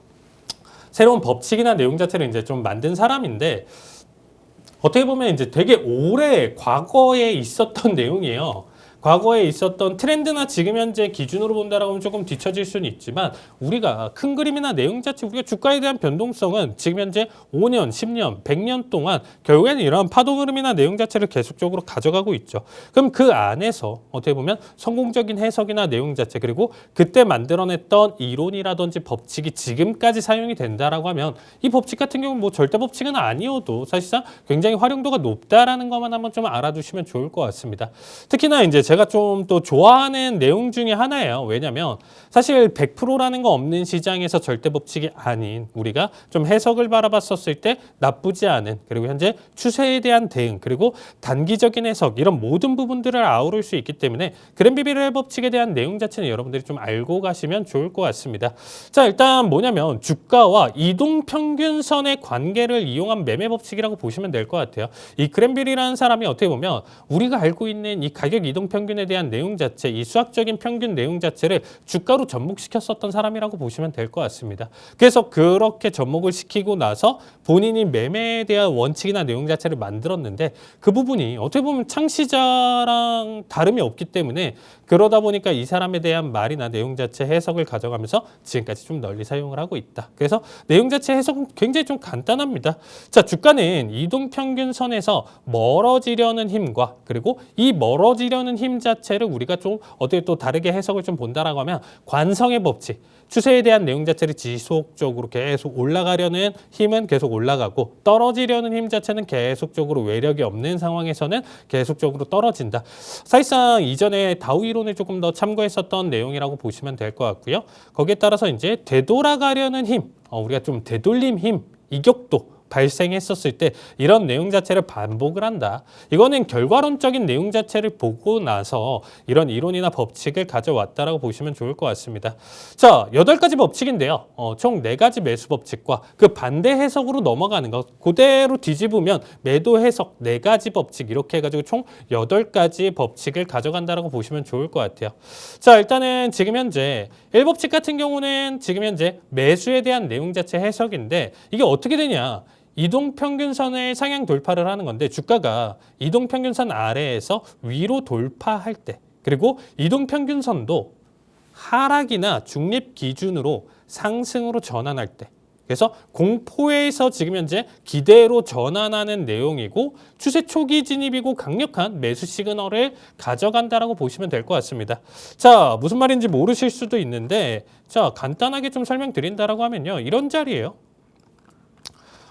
새로운 법칙이나 내용 자체를 이제 좀 만든 사람인데 어떻게 보면 이제 되게 오래 과거에 있었던 내용이에요. 과거에 있었던 트렌드나 지금 현재 기준으로 본다라고 하면 조금 뒤처질 수는 있지만 우리가 큰 그림이나 내용 자체 우리가 주가에 대한 변동성은 지금 현재 5년, 10년, 100년 동안 결국에는 이러한 파동 흐름이나 내용 자체를 계속적으로 가져가고 있죠. 그럼 그 안에서 어떻게 보면 성공적인 해석이나 내용 자체 그리고 그때 만들어냈던 이론이라든지 법칙이 지금까지 사용이 된다라고 하면 이 법칙 같은 경우는 뭐 절대 법칙은 아니어도 사실상 굉장히 활용도가 높다라는 것만 한번 좀 알아두시면 좋을 것 같습니다. 특히나 이제 제가 좀 또 좋아하는 내용 중에 하나예요. 왜냐면 사실 100%라는 거 없는 시장에서 절대 법칙이 아닌 우리가 좀 해석을 바라봤었을 때 나쁘지 않은 그리고 현재 추세에 대한 대응 그리고 단기적인 해석 이런 모든 부분들을 아우를 수 있기 때문에 그랜빌의 법칙에 대한 내용 자체는 여러분들이 좀 알고 가시면 좋을 것 같습니다. 자, 일단 뭐냐면 주가와 이동평균선의 관계를 이용한 매매 법칙이라고 보시면 될 것 같아요. 이 그랜빌이라는 사람이 어떻게 보면 우리가 알고 있는 이 가격 이동평균에 대한 내용 자체 이 수학적인 평균 내용 자체를 주가로 접목시켰었던 사람이라고 보시면 될 것 같습니다. 그래서 그렇게 접목을 시키고 나서 본인이 매매에 대한 원칙이나 내용 자체를 만들었는데 그 부분이 어떻게 보면 창시자랑 다름이 없기 때문에 그러다 보니까 이 사람에 대한 말이나 내용 자체 해석을 가져가면서 지금까지 좀 널리 사용을 하고 있다. 그래서 내용 자체 해석은 굉장히 좀 간단합니다. 자, 주가는 이동평균선에서 멀어지려는 힘과 그리고 이 멀어지려는 힘 자체를 우리가 좀 어떻게 또 다르게 해석을 좀 본다라고 하면 관성의 법칙, 추세에 대한 내용 자체를 지속적으로 계속 올라가려는 힘은 계속 올라가고 떨어지려는 힘 자체는 계속적으로 외력이 없는 상황에서는 계속적으로 떨어진다. 사실상 이전에 다우 이론을 조금 더 참고했었던 내용이라고 보시면 될 것 같고요. 거기에 따라서 이제 되돌아가려는 힘, 우리가 좀 되돌림 힘, 이격도 발생했었을 때 이런 내용 자체를 반복을 한다. 이거는 결과론적인 내용 자체를 보고 나서 이런 이론이나 법칙을 가져왔다라고 보시면 좋을 것 같습니다. 자, 8가지 법칙인데요. 총 4가지 매수 법칙과 그 반대 해석으로 넘어가는 것. 그대로 뒤집으면 매도 해석 4가지 법칙 이렇게 해가지고 총 8가지 법칙을 가져간다라고 보시면 좋을 것 같아요. 자, 일단은 지금 현재 1법칙 같은 경우는 지금 현재 매수에 대한 내용 자체 해석인데 이게 어떻게 되냐. 이동평균선을 상향 돌파를 하는 건데 주가가 이동평균선 아래에서 위로 돌파할 때 그리고 이동평균선도 하락이나 중립 기준으로 상승으로 전환할 때 그래서 공포에서 지금 현재 기대로 전환하는 내용이고 추세 초기 진입이고 강력한 매수 시그널을 가져간다라고 보시면 될 것 같습니다. 자, 무슨 말인지 모르실 수도 있는데 자, 간단하게 좀 설명드린다라고 하면요. 이런 자리예요.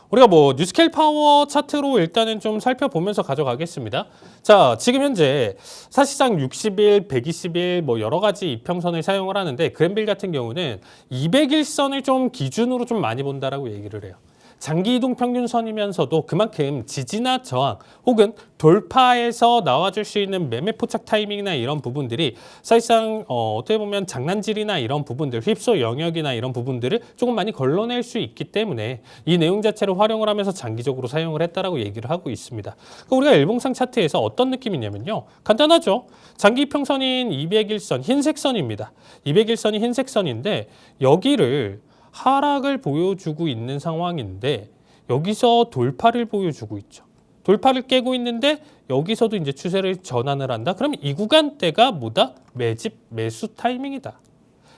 우리가 뭐 뉴스케일 파워 차트로 일단은 좀 살펴보면서 가져가겠습니다. 자, 지금 현재 사실상 60일, 120일 뭐 여러 가지 이평선을 사용을 하는데 그랜빌 같은 경우는 200일선을 좀 기준으로 좀 많이 본다라고 얘기를 해요. 장기 이동 평균선이면서도 그만큼 지지나 저항 혹은 돌파에서 나와줄 수 있는 매매 포착 타이밍이나 이런 부분들이 사실상 어떻게 보면 장난질이나 이런 부분들, 휩소 영역이나 이런 부분들을 조금 많이 걸러낼 수 있기 때문에 이 내용 자체를 활용을 하면서 장기적으로 사용을 했다라고 얘기를 하고 있습니다. 우리가 일봉상 차트에서 어떤 느낌이냐면요. 간단하죠. 장기 평선인 200일선 흰색 선입니다. 200일선이 흰색 선인데 여기를 하락을 보여주고 있는 상황인데 여기서 돌파를 보여주고 있죠. 돌파를 깨고 있는데 여기서도 이제 추세를 전환을 한다. 그럼 이 구간대가 뭐다? 매집, 매수 타이밍이다.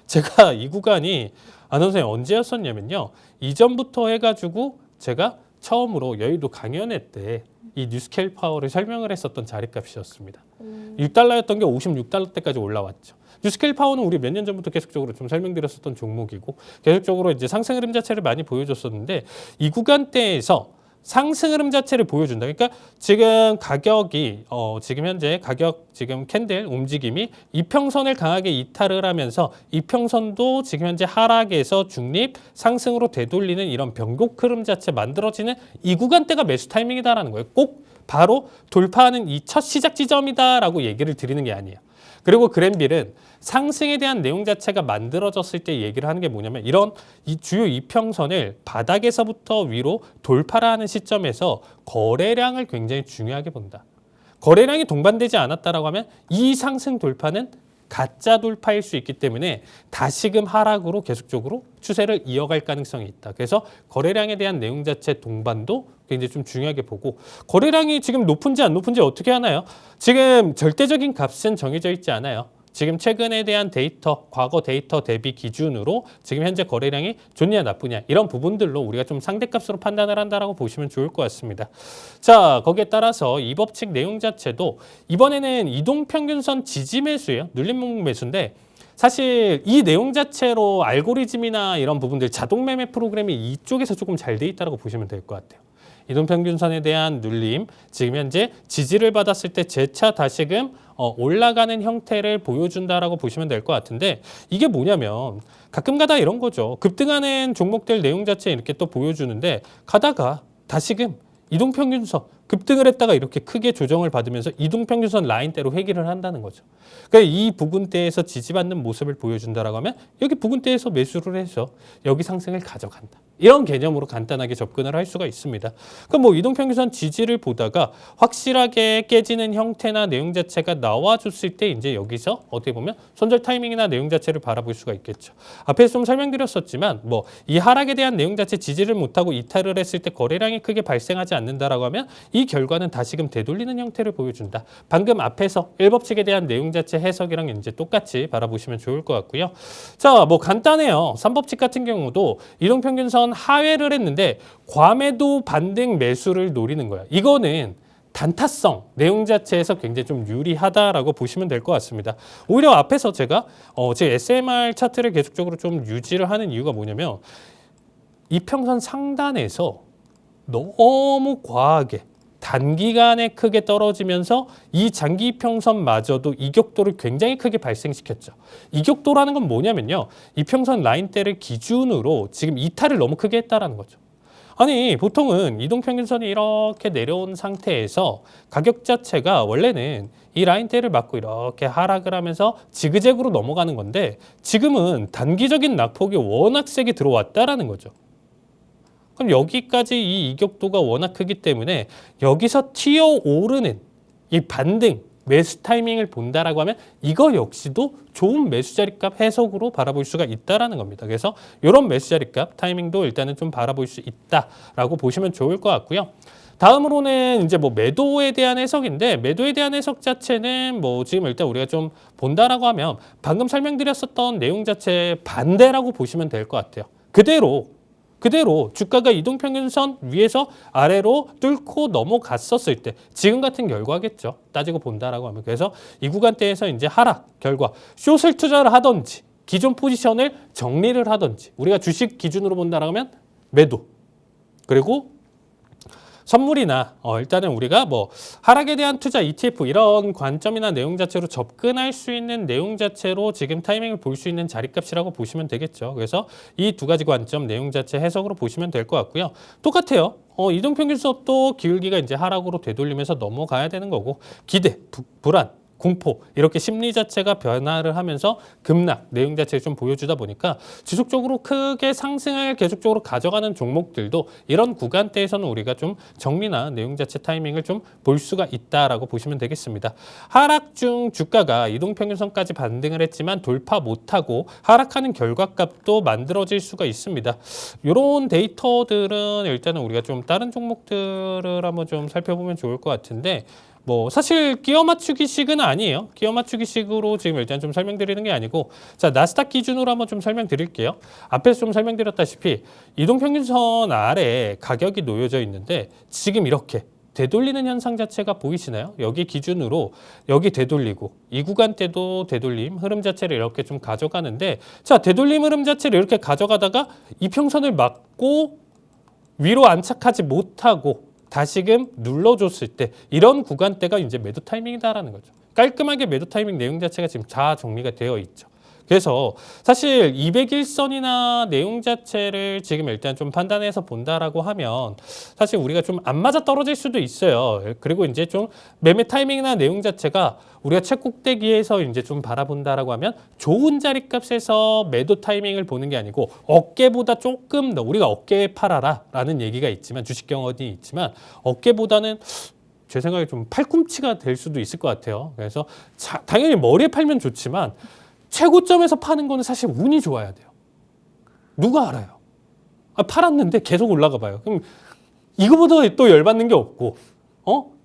제가 이 구간이 선생님 언제였었냐면요. 이전부터 해가지고 제가 처음으로 여의도 강연회 때 이 뉴스케일 파워를 설명을 했었던 자리값이었습니다. 6달러였던 게 56달러 때까지 올라왔죠. 뉴스케일 파워는 우리 몇 년 전부터 계속적으로 좀 설명드렸었던 종목이고 계속적으로 이제 상승 흐름 자체를 많이 보여줬었는데 이 구간대에서 상승 흐름 자체를 보여준다. 그러니까 지금 가격이 지금 현재 가격 지금 캔들 움직임이 이평선을 강하게 이탈을 하면서 이평선도 지금 현재 하락에서 중립 상승으로 되돌리는 이런 변곡 흐름 자체 만들어지는 이 구간대가 매수 타이밍이다라는 거예요. 꼭 바로 돌파하는 이 첫 시작 지점이다라고 얘기를 드리는 게 아니에요. 그리고 그랜빌은 상승에 대한 내용 자체가 만들어졌을 때 얘기를 하는 게 뭐냐면 이런 이 주요 이평선을 바닥에서부터 위로 돌파를 하는 시점에서 거래량을 굉장히 중요하게 본다. 거래량이 동반되지 않았다라고 하면 이 상승 돌파는 가짜 돌파일 수 있기 때문에 다시금 하락으로 계속적으로 추세를 이어갈 가능성이 있다. 그래서 거래량에 대한 내용 자체 동반도 굉장히 좀 중요하게 보고 거래량이 지금 높은지 안 높은지 어떻게 하나요? 지금 절대적인 값은 정해져 있지 않아요. 지금 최근에 대한 데이터, 과거 데이터 대비 기준으로 지금 현재 거래량이 좋냐 나쁘냐 이런 부분들로 우리가 좀 상대값으로 판단을 한다라고 보시면 좋을 것 같습니다. 자, 거기에 따라서 이 법칙 내용 자체도 이번에는 이동평균선 지지 매수예요. 눌림목 매수인데 사실 이 내용 자체로 알고리즘이나 이런 부분들 자동 매매 프로그램이 이쪽에서 조금 잘 돼 있다고 보시면 될 것 같아요. 이동평균선에 대한 눌림, 지금 현재 지지를 받았을 때 재차 다시금 올라가는 형태를 보여준다라고 보시면 될 것 같은데 이게 뭐냐면 가끔가다 이런 거죠. 급등하는 종목들 내용 자체 이렇게 또 보여주는데 가다가 다시금 이동평균선 급등을 했다가 이렇게 크게 조정을 받으면서 이동평균선 라인대로 회귀를 한다는 거죠. 그러니까 이 부분대에서 지지받는 모습을 보여준다라고 하면 여기 부분대에서 매수를 해서 여기 상승을 가져간다. 이런 개념으로 간단하게 접근을 할 수가 있습니다. 그럼 뭐 이동평균선 지지를 보다가 확실하게 깨지는 형태나 내용 자체가 나와줬을 때 이제 여기서 어떻게 보면 손절 타이밍이나 내용 자체를 바라볼 수가 있겠죠. 앞에서 좀 설명드렸었지만 뭐 이 하락에 대한 내용 자체 지지를 못하고 이탈을 했을 때 거래량이 크게 발생하지 않는다라고 하면 이 결과는 다시금 되돌리는 형태를 보여준다. 방금 앞에서 1법칙에 대한 내용 자체 해석이랑 이제 똑같이 바라보시면 좋을 것 같고요. 자, 뭐 간단해요. 3법칙 같은 경우도 이동평균선 하회를 했는데 과매도 반등 매수를 노리는 거야. 이거는 단타성 내용 자체에서 굉장히 좀 유리하다라고 보시면 될 것 같습니다. 오히려 앞에서 제가 제 SMR 차트를 계속적으로 좀 유지를 하는 이유가 뭐냐면 이평선 상단에서 너무 과하게 단기간에 크게 떨어지면서 이 장기 이평선마저도 이격도를 굉장히 크게 발생시켰죠. 이격도라는 건 뭐냐면요. 이평선 라인대를 기준으로 지금 이탈을 너무 크게 했다라는 거죠. 아니 보통은 이동평균선이 이렇게 내려온 상태에서 가격 자체가 원래는 이 라인대를 맞고 이렇게 하락을 하면서 지그재그로 넘어가는 건데 지금은 단기적인 낙폭이 워낙 세게 들어왔다라는 거죠. 그럼 여기까지 이 이격도가 워낙 크기 때문에 여기서 튀어오르는 이 반등 매수 타이밍을 본다라고 하면 이거 역시도 좋은 매수 자리값 해석으로 바라볼 수가 있다라는 겁니다. 그래서 이런 매수 자리값 타이밍도 일단은 좀 바라볼 수 있다라고 보시면 좋을 것 같고요. 다음으로는 이제 뭐 매도에 대한 해석인데 매도에 대한 해석 자체는 뭐 지금 일단 우리가 좀 본다라고 하면 방금 설명드렸었던 내용 자체 반대라고 보시면 될 것 같아요. 그대로 주가가 이동평균선 위에서 아래로 뚫고 넘어갔었을 때 지금 같은 결과겠죠. 따지고 본다라고 하면. 그래서 이 구간대에서 이제 하락 결과 숏을 투자를 하든지 기존 포지션을 정리를 하든지 우리가 주식 기준으로 본다라고 하면 매도 그리고 선물이나 일단은 우리가 뭐 하락에 대한 투자 ETF 이런 관점이나 내용 자체로 접근할 수 있는 내용 자체로 지금 타이밍을 볼 수 있는 자리값이라고 보시면 되겠죠. 그래서 이 두 가지 관점 내용 자체 해석으로 보시면 될 것 같고요. 똑같아요. 이동평균선도 기울기가 이제 하락으로 되돌리면서 넘어가야 되는 거고 기대, 불안, 공포 이렇게 심리 자체가 변화를 하면서 급락 내용 자체를 좀 보여주다 보니까 지속적으로 크게 상승을 계속적으로 가져가는 종목들도 이런 구간대에서는 우리가 좀 정리나 내용 자체 타이밍을 좀 볼 수가 있다라고 보시면 되겠습니다. 하락 중 주가가 이동평균선까지 반등을 했지만 돌파 못하고 하락하는 결과값도 만들어질 수가 있습니다. 이런 데이터들은 일단은 우리가 좀 다른 종목들을 한번 좀 살펴보면 좋을 것 같은데 뭐 사실 끼워 맞추기식은 아니에요. 끼워 맞추기식으로 지금 일단 좀 설명드리는 게 아니고 자 나스닥 기준으로 한번 좀 설명드릴게요. 앞에서 좀 설명드렸다시피 이동평균선 아래 가격이 놓여져 있는데 지금 이렇게 되돌리는 현상 자체가 보이시나요? 여기 기준으로 여기 되돌리고 이 구간대도 되돌림 흐름 자체를 이렇게 좀 가져가는데 자 되돌림 흐름 자체를 이렇게 가져가다가 이평선을 막고 위로 안착하지 못하고 다시금 눌러줬을 때 이런 구간대가 이제 매도 타이밍이다라는 거죠. 깔끔하게 매도 타이밍 내용 자체가 지금 다 정리가 되어 있죠. 그래서 사실 201선이나 내용 자체를 지금 일단 좀 판단해서 본다라고 하면 사실 우리가 좀 안 맞아 떨어질 수도 있어요. 그리고 이제 좀 매매 타이밍이나 내용 자체가 우리가 최꼭대기에서 이제 좀 바라본다라고 하면 좋은 자리값에서 매도 타이밍을 보는 게 아니고 어깨보다 조금 더 우리가 어깨에 팔아라라는 얘기가 있지만 주식 경험이 있지만 어깨보다는 제 생각에 좀 팔꿈치가 될 수도 있을 것 같아요. 그래서 당연히 머리에 팔면 좋지만 최고점에서 파는 거는 사실 운이 좋아야 돼요. 누가 알아요? 팔았는데 계속 올라가 봐요. 그럼 이거보다 또 열받는 게 없고,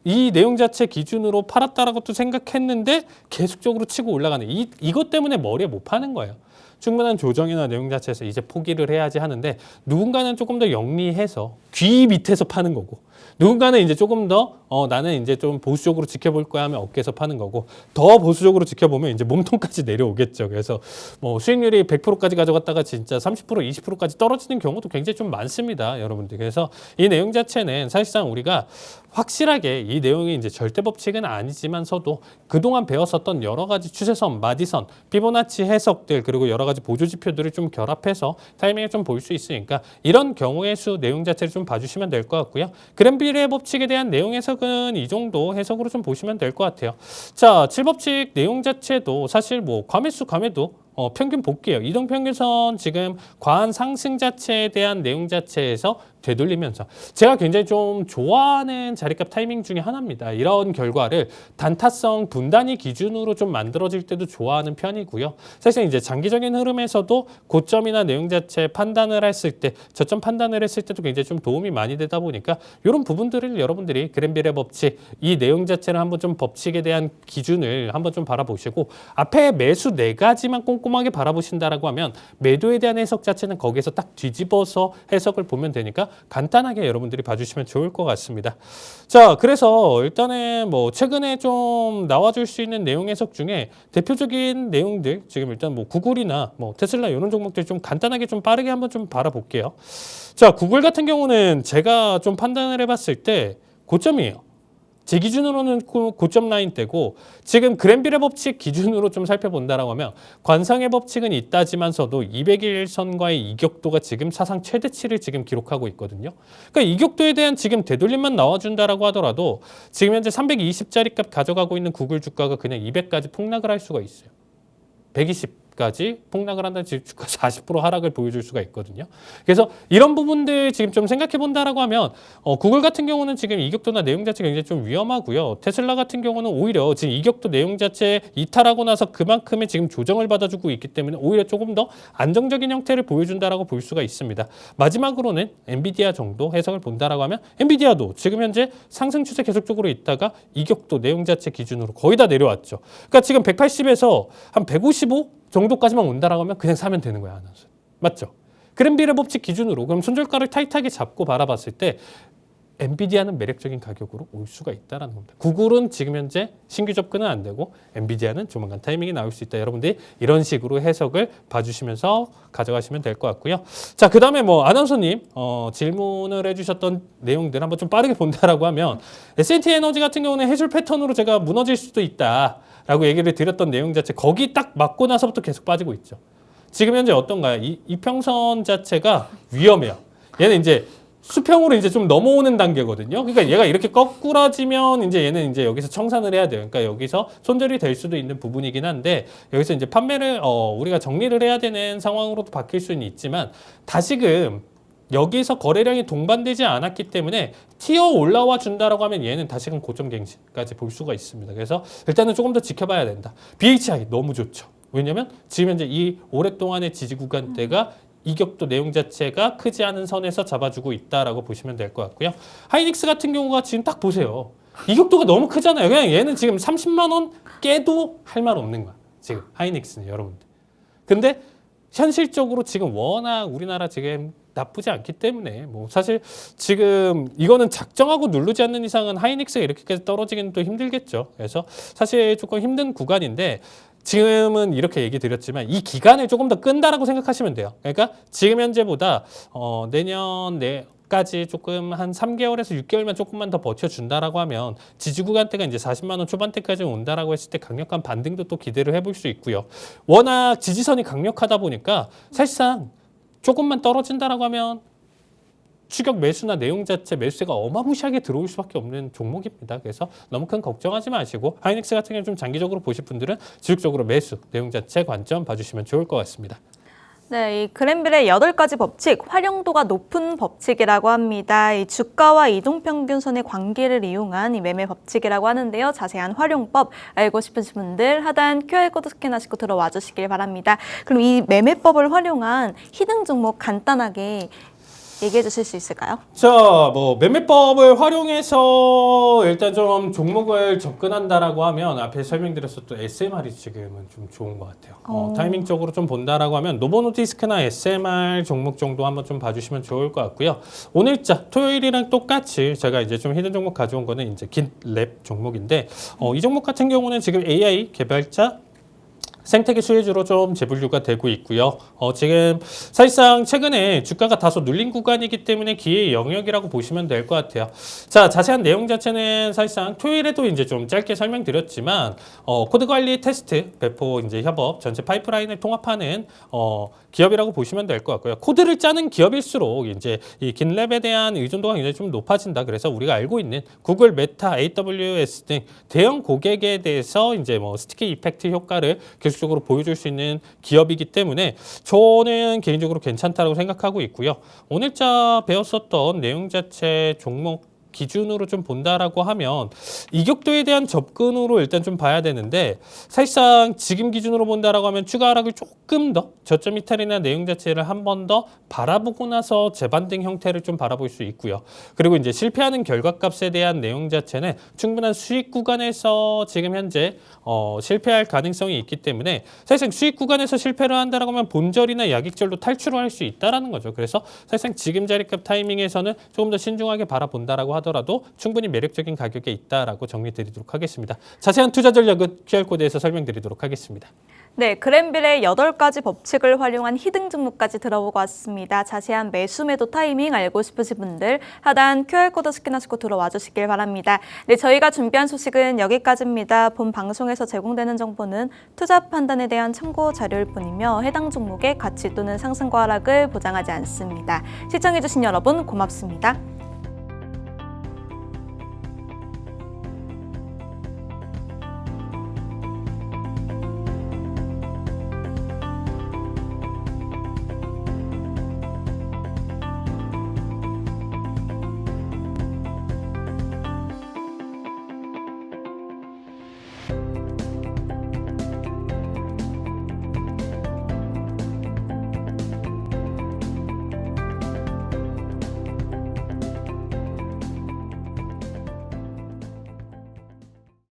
이 내용 자체 기준으로 팔았다라고 또 생각했는데 계속적으로 치고 올라가는 이것 때문에 머리에 못 파는 거예요. 충분한 조정이나 내용 자체에서 이제 포기를 해야지 하는데 누군가는 조금 더 영리해서 귀 밑에서 파는 거고 누군가는 이제 조금 더 나는 이제 좀 보수적으로 지켜볼 거야 하면 어깨에서 파는 거고 더 보수적으로 지켜보면 이제 몸통까지 내려오겠죠. 그래서 뭐 수익률이 100%까지 가져갔다가 진짜 30% 20%까지 떨어지는 경우도 굉장히 좀 많습니다, 여러분들. 그래서 이 내용 자체는 사실상 우리가 확실하게 이 내용이 이제 절대 법칙은 아니지만서도 그동안 배웠었던 여러 가지 추세선, 마디선, 피보나치 해석들 그리고 여러 가지 보조 지표들을 좀 결합해서 타이밍을 좀 볼 수 있으니까 이런 경우의 수 내용 자체를 좀 봐주시면 될 것 같고요. 그랜빌의 법칙에 대한 내용 해석은 이 정도 해석으로 좀 보시면 될 것 같아요. 자, 7법칙 내용 자체도 사실 뭐 과매수, 과매도 평균 볼게요. 이동평균선 지금 과한 상승 자체에 대한 내용 자체에서 되돌리면서 제가 굉장히 좀 좋아하는 자리값 타이밍 중에 하나입니다. 이런 결과를 단타성 분단위 기준으로 좀 만들어질 때도 좋아하는 편이고요. 사실 이제 장기적인 흐름에서도 고점이나 내용 자체 판단을 했을 때 저점 판단을 했을 때도 굉장히 좀 도움이 많이 되다 보니까 이런 부분들을 여러분들이 그랜빌의 법칙 이 내용 자체를 한번 좀 법칙에 대한 기준을 한번 좀 바라보시고 앞에 매수 4가지만 꼼꼼하게 바라보신다라고 하면 매도에 대한 해석 자체는 거기에서 딱 뒤집어서 해석을 보면 되니까 간단하게 여러분들이 봐주시면 좋을 것 같습니다. 자, 그래서 일단은 뭐 최근에 좀 나와줄 수 있는 내용 해석 중에 대표적인 내용들 지금 일단 뭐 구글이나 뭐 테슬라 이런 종목들 좀 간단하게 좀 빠르게 한번 좀 바라볼게요. 자, 구글 같은 경우는 제가 좀 판단을 해봤을 때 고점이에요. 제 기준으로는 고점 라인대고 지금 그랜빌의 법칙 기준으로 좀 살펴본다라고 하면 관상의 법칙은 있다지만서도 200일선과의 이격도가 지금 사상 최대치를 지금 기록하고 있거든요. 그러니까 이격도에 대한 지금 되돌림만 나와준다라고 하더라도 지금 현재 320짜리 값 가져가고 있는 구글 주가가 그냥 200까지 폭락을 할 수가 있어요. 120까지 폭락을 한다는 주가 40% 하락을 보여줄 수가 있거든요. 그래서 이런 부분들 지금 좀 생각해 본다라고 하면 구글 같은 경우는 지금 이격도나 내용 자체가 굉장히 좀 위험하고요. 테슬라 같은 경우는 오히려 지금 이격도 내용 자체 이탈하고 나서 그만큼의 지금 조정을 받아주고 있기 때문에 오히려 조금 더 안정적인 형태를 보여준다라고 볼 수가 있습니다. 마지막으로는 엔비디아 정도 해석을 본다라고 하면 엔비디아도 지금 현재 상승 추세 계속적으로 있다가 이격도 내용 자체 기준으로 거의 다 내려왔죠. 그러니까 지금 180에서 한 155 정도까지만 온다라고 하면 그냥 사면 되는 거야. 아나운서. 맞죠? 그랜빌의 법칙 기준으로 그럼 손절가를 타이트하게 잡고 바라봤을 때 엔비디아는 매력적인 가격으로 올 수가 있다는 겁니다. 구글은 지금 현재 신규 접근은 안 되고 엔비디아는 조만간 타이밍이 나올 수 있다. 여러분들이 이런 식으로 해석을 봐주시면서 가져가시면 될 것 같고요. 자, 그 다음에 뭐 아나운서님 질문을 해주셨던 내용들 한번 좀 빠르게 본다라고 하면 S&T 에너지 같은 경우는 해줄 패턴으로 제가 무너질 수도 있다라고 얘기를 드렸던 내용 자체 거기 딱 맞고 나서부터 계속 빠지고 있죠. 지금 현재 어떤가요? 이 평선 자체가 위험해요. 얘는 이제 수평으로 이제 좀 넘어오는 단계거든요. 그러니까 얘가 이렇게 거꾸라지면 이제 얘는 이제 여기서 청산을 해야 돼요. 그러니까 여기서 손절이 될 수도 있는 부분이긴 한데 여기서 이제 판매를 우리가 정리를 해야 되는 상황으로도 바뀔 수는 있지만 다시금 여기서 거래량이 동반되지 않았기 때문에 튀어 올라와 준다라고 하면 얘는 다시금 고점 갱신까지 볼 수가 있습니다. 그래서 일단은 조금 더 지켜봐야 된다. BHI 너무 좋죠. 왜냐면 지금 현재 이 오랫동안의 지지 구간대가 이격도 내용 자체가 크지 않은 선에서 잡아주고 있다라고 보시면 될 것 같고요. 하이닉스 같은 경우가 지금 딱 보세요. 이격도가 너무 크잖아요. 그냥 얘는 지금 30만 원 깨도 할 말 없는 거야. 지금 하이닉스는 여러분들. 근데 현실적으로 지금 워낙 우리나라 지금 나쁘지 않기 때문에 뭐 사실 지금 이거는 작정하고 누르지 않는 이상은 하이닉스가 이렇게까지 떨어지기는 또 힘들겠죠. 그래서 사실 조금 힘든 구간인데 지금은 이렇게 얘기 드렸지만 이 기간을 조금 더 끈다라고 생각하시면 돼요. 그러니까 지금 현재보다 내년 까지 조금 한 3개월에서 6개월만 조금만 더 버텨준다라고 하면 지지 구간대가 이제 40만 원 초반대까지 온다라고 했을 때 강력한 반등도 또 기대를 해볼 수 있고요. 워낙 지지선이 강력하다 보니까 사실상 조금만 떨어진다라고 하면 추격 매수나 내용 자체 매수세가 어마무시하게 들어올 수밖에 없는 종목입니다. 그래서 너무 큰 걱정하지 마시고 하이닉스 같은 경우는 좀 장기적으로 보실 분들은 지속적으로 매수, 내용 자체 관점 봐주시면 좋을 것 같습니다. 네, 이 그랜빌의 8가지 법칙, 활용도가 높은 법칙이라고 합니다. 이 주가와 이동평균선의 관계를 이용한 이 매매 법칙이라고 하는데요. 자세한 활용법 알고 싶으신 분들 하단 QR코드 스캔하시고 들어와 주시길 바랍니다. 그럼 이 매매법을 활용한 히든 종목 간단하게 얘기해 주실 수 있을까요? 자, 뭐 매매법을 활용해서 일단 좀 종목을 접근한다라고 하면 앞에 설명드렸었던 SMR이 지금은 좀 좋은 것 같아요. 타이밍적으로 좀 본다라고 하면 노보노디스크나 SMR 종목 정도 한번 좀 봐주시면 좋을 것 같고요. 오늘자 토요일이랑 똑같이 제가 이제 좀 히든 종목 가져온 거는 이제 긴랩 종목인데 이 종목 같은 경우는 지금 AI 개발자 생태계 수혜주로 좀 재분류가 되고 있고요. 지금 사실상 최근에 주가가 다소 눌린 구간이기 때문에 기회의 영역이라고 보시면 될 것 같아요. 자, 자세한 내용 자체는 사실상 토요일에도 이제 좀 짧게 설명드렸지만 코드 관리 테스트 배포 이제 협업 전체 파이프라인을 통합하는 기업이라고 보시면 될 것 같고요. 코드를 짜는 기업일수록 이제 이 긴랩에 대한 의존도가 굉장히 좀 높아진다. 그래서 우리가 알고 있는 구글, 메타, AWS 등 대형 고객에 대해서 이제 뭐 스티키 이펙트 효과를 계속적으로 보여줄 수 있는 기업이기 때문에 저는 개인적으로 괜찮다고 생각하고 있고요. 오늘자 배웠었던 내용 자체 종목 기준으로 좀 본다라고 하면 이격도에 대한 접근으로 일단 좀 봐야 되는데 사실상 지금 기준으로 본다라고 하면 추가 하락을 조금 더 저점 이탈이나 내용 자체를 한 번 더 바라보고 나서 재반등 형태를 좀 바라볼 수 있고요. 그리고 이제 실패하는 결과값에 대한 내용 자체는 충분한 수익 구간에서 지금 현재 실패할 가능성이 있기 때문에 사실상 수익 구간에서 실패를 한다라고 하면 본절이나 약익절로 탈출을 할 수 있다라는 거죠. 그래서 사실상 지금 자리값 타이밍에서는 조금 더 신중하게 바라본다라고 하더라도 하더라도 충분히 매력적인 가격에 있다라고 정리드리도록 하겠습니다. 자세한 투자 전략은 QR코드에서 설명드리도록 하겠습니다. 네, 그랜빌의 8가지 법칙을 활용한 히든 종목까지 들어보고 왔습니다. 자세한 매수 매도 타이밍 알고 싶으신 분들 하단 QR코드 스캔하시고 들어와 주시길 바랍니다. 네, 저희가 준비한 소식은 여기까지입니다. 본 방송에서 제공되는 정보는 투자 판단에 대한 참고 자료일 뿐이며 해당 종목의 가치 또는 상승과 하락을 보장하지 않습니다. 시청해주신 여러분 고맙습니다.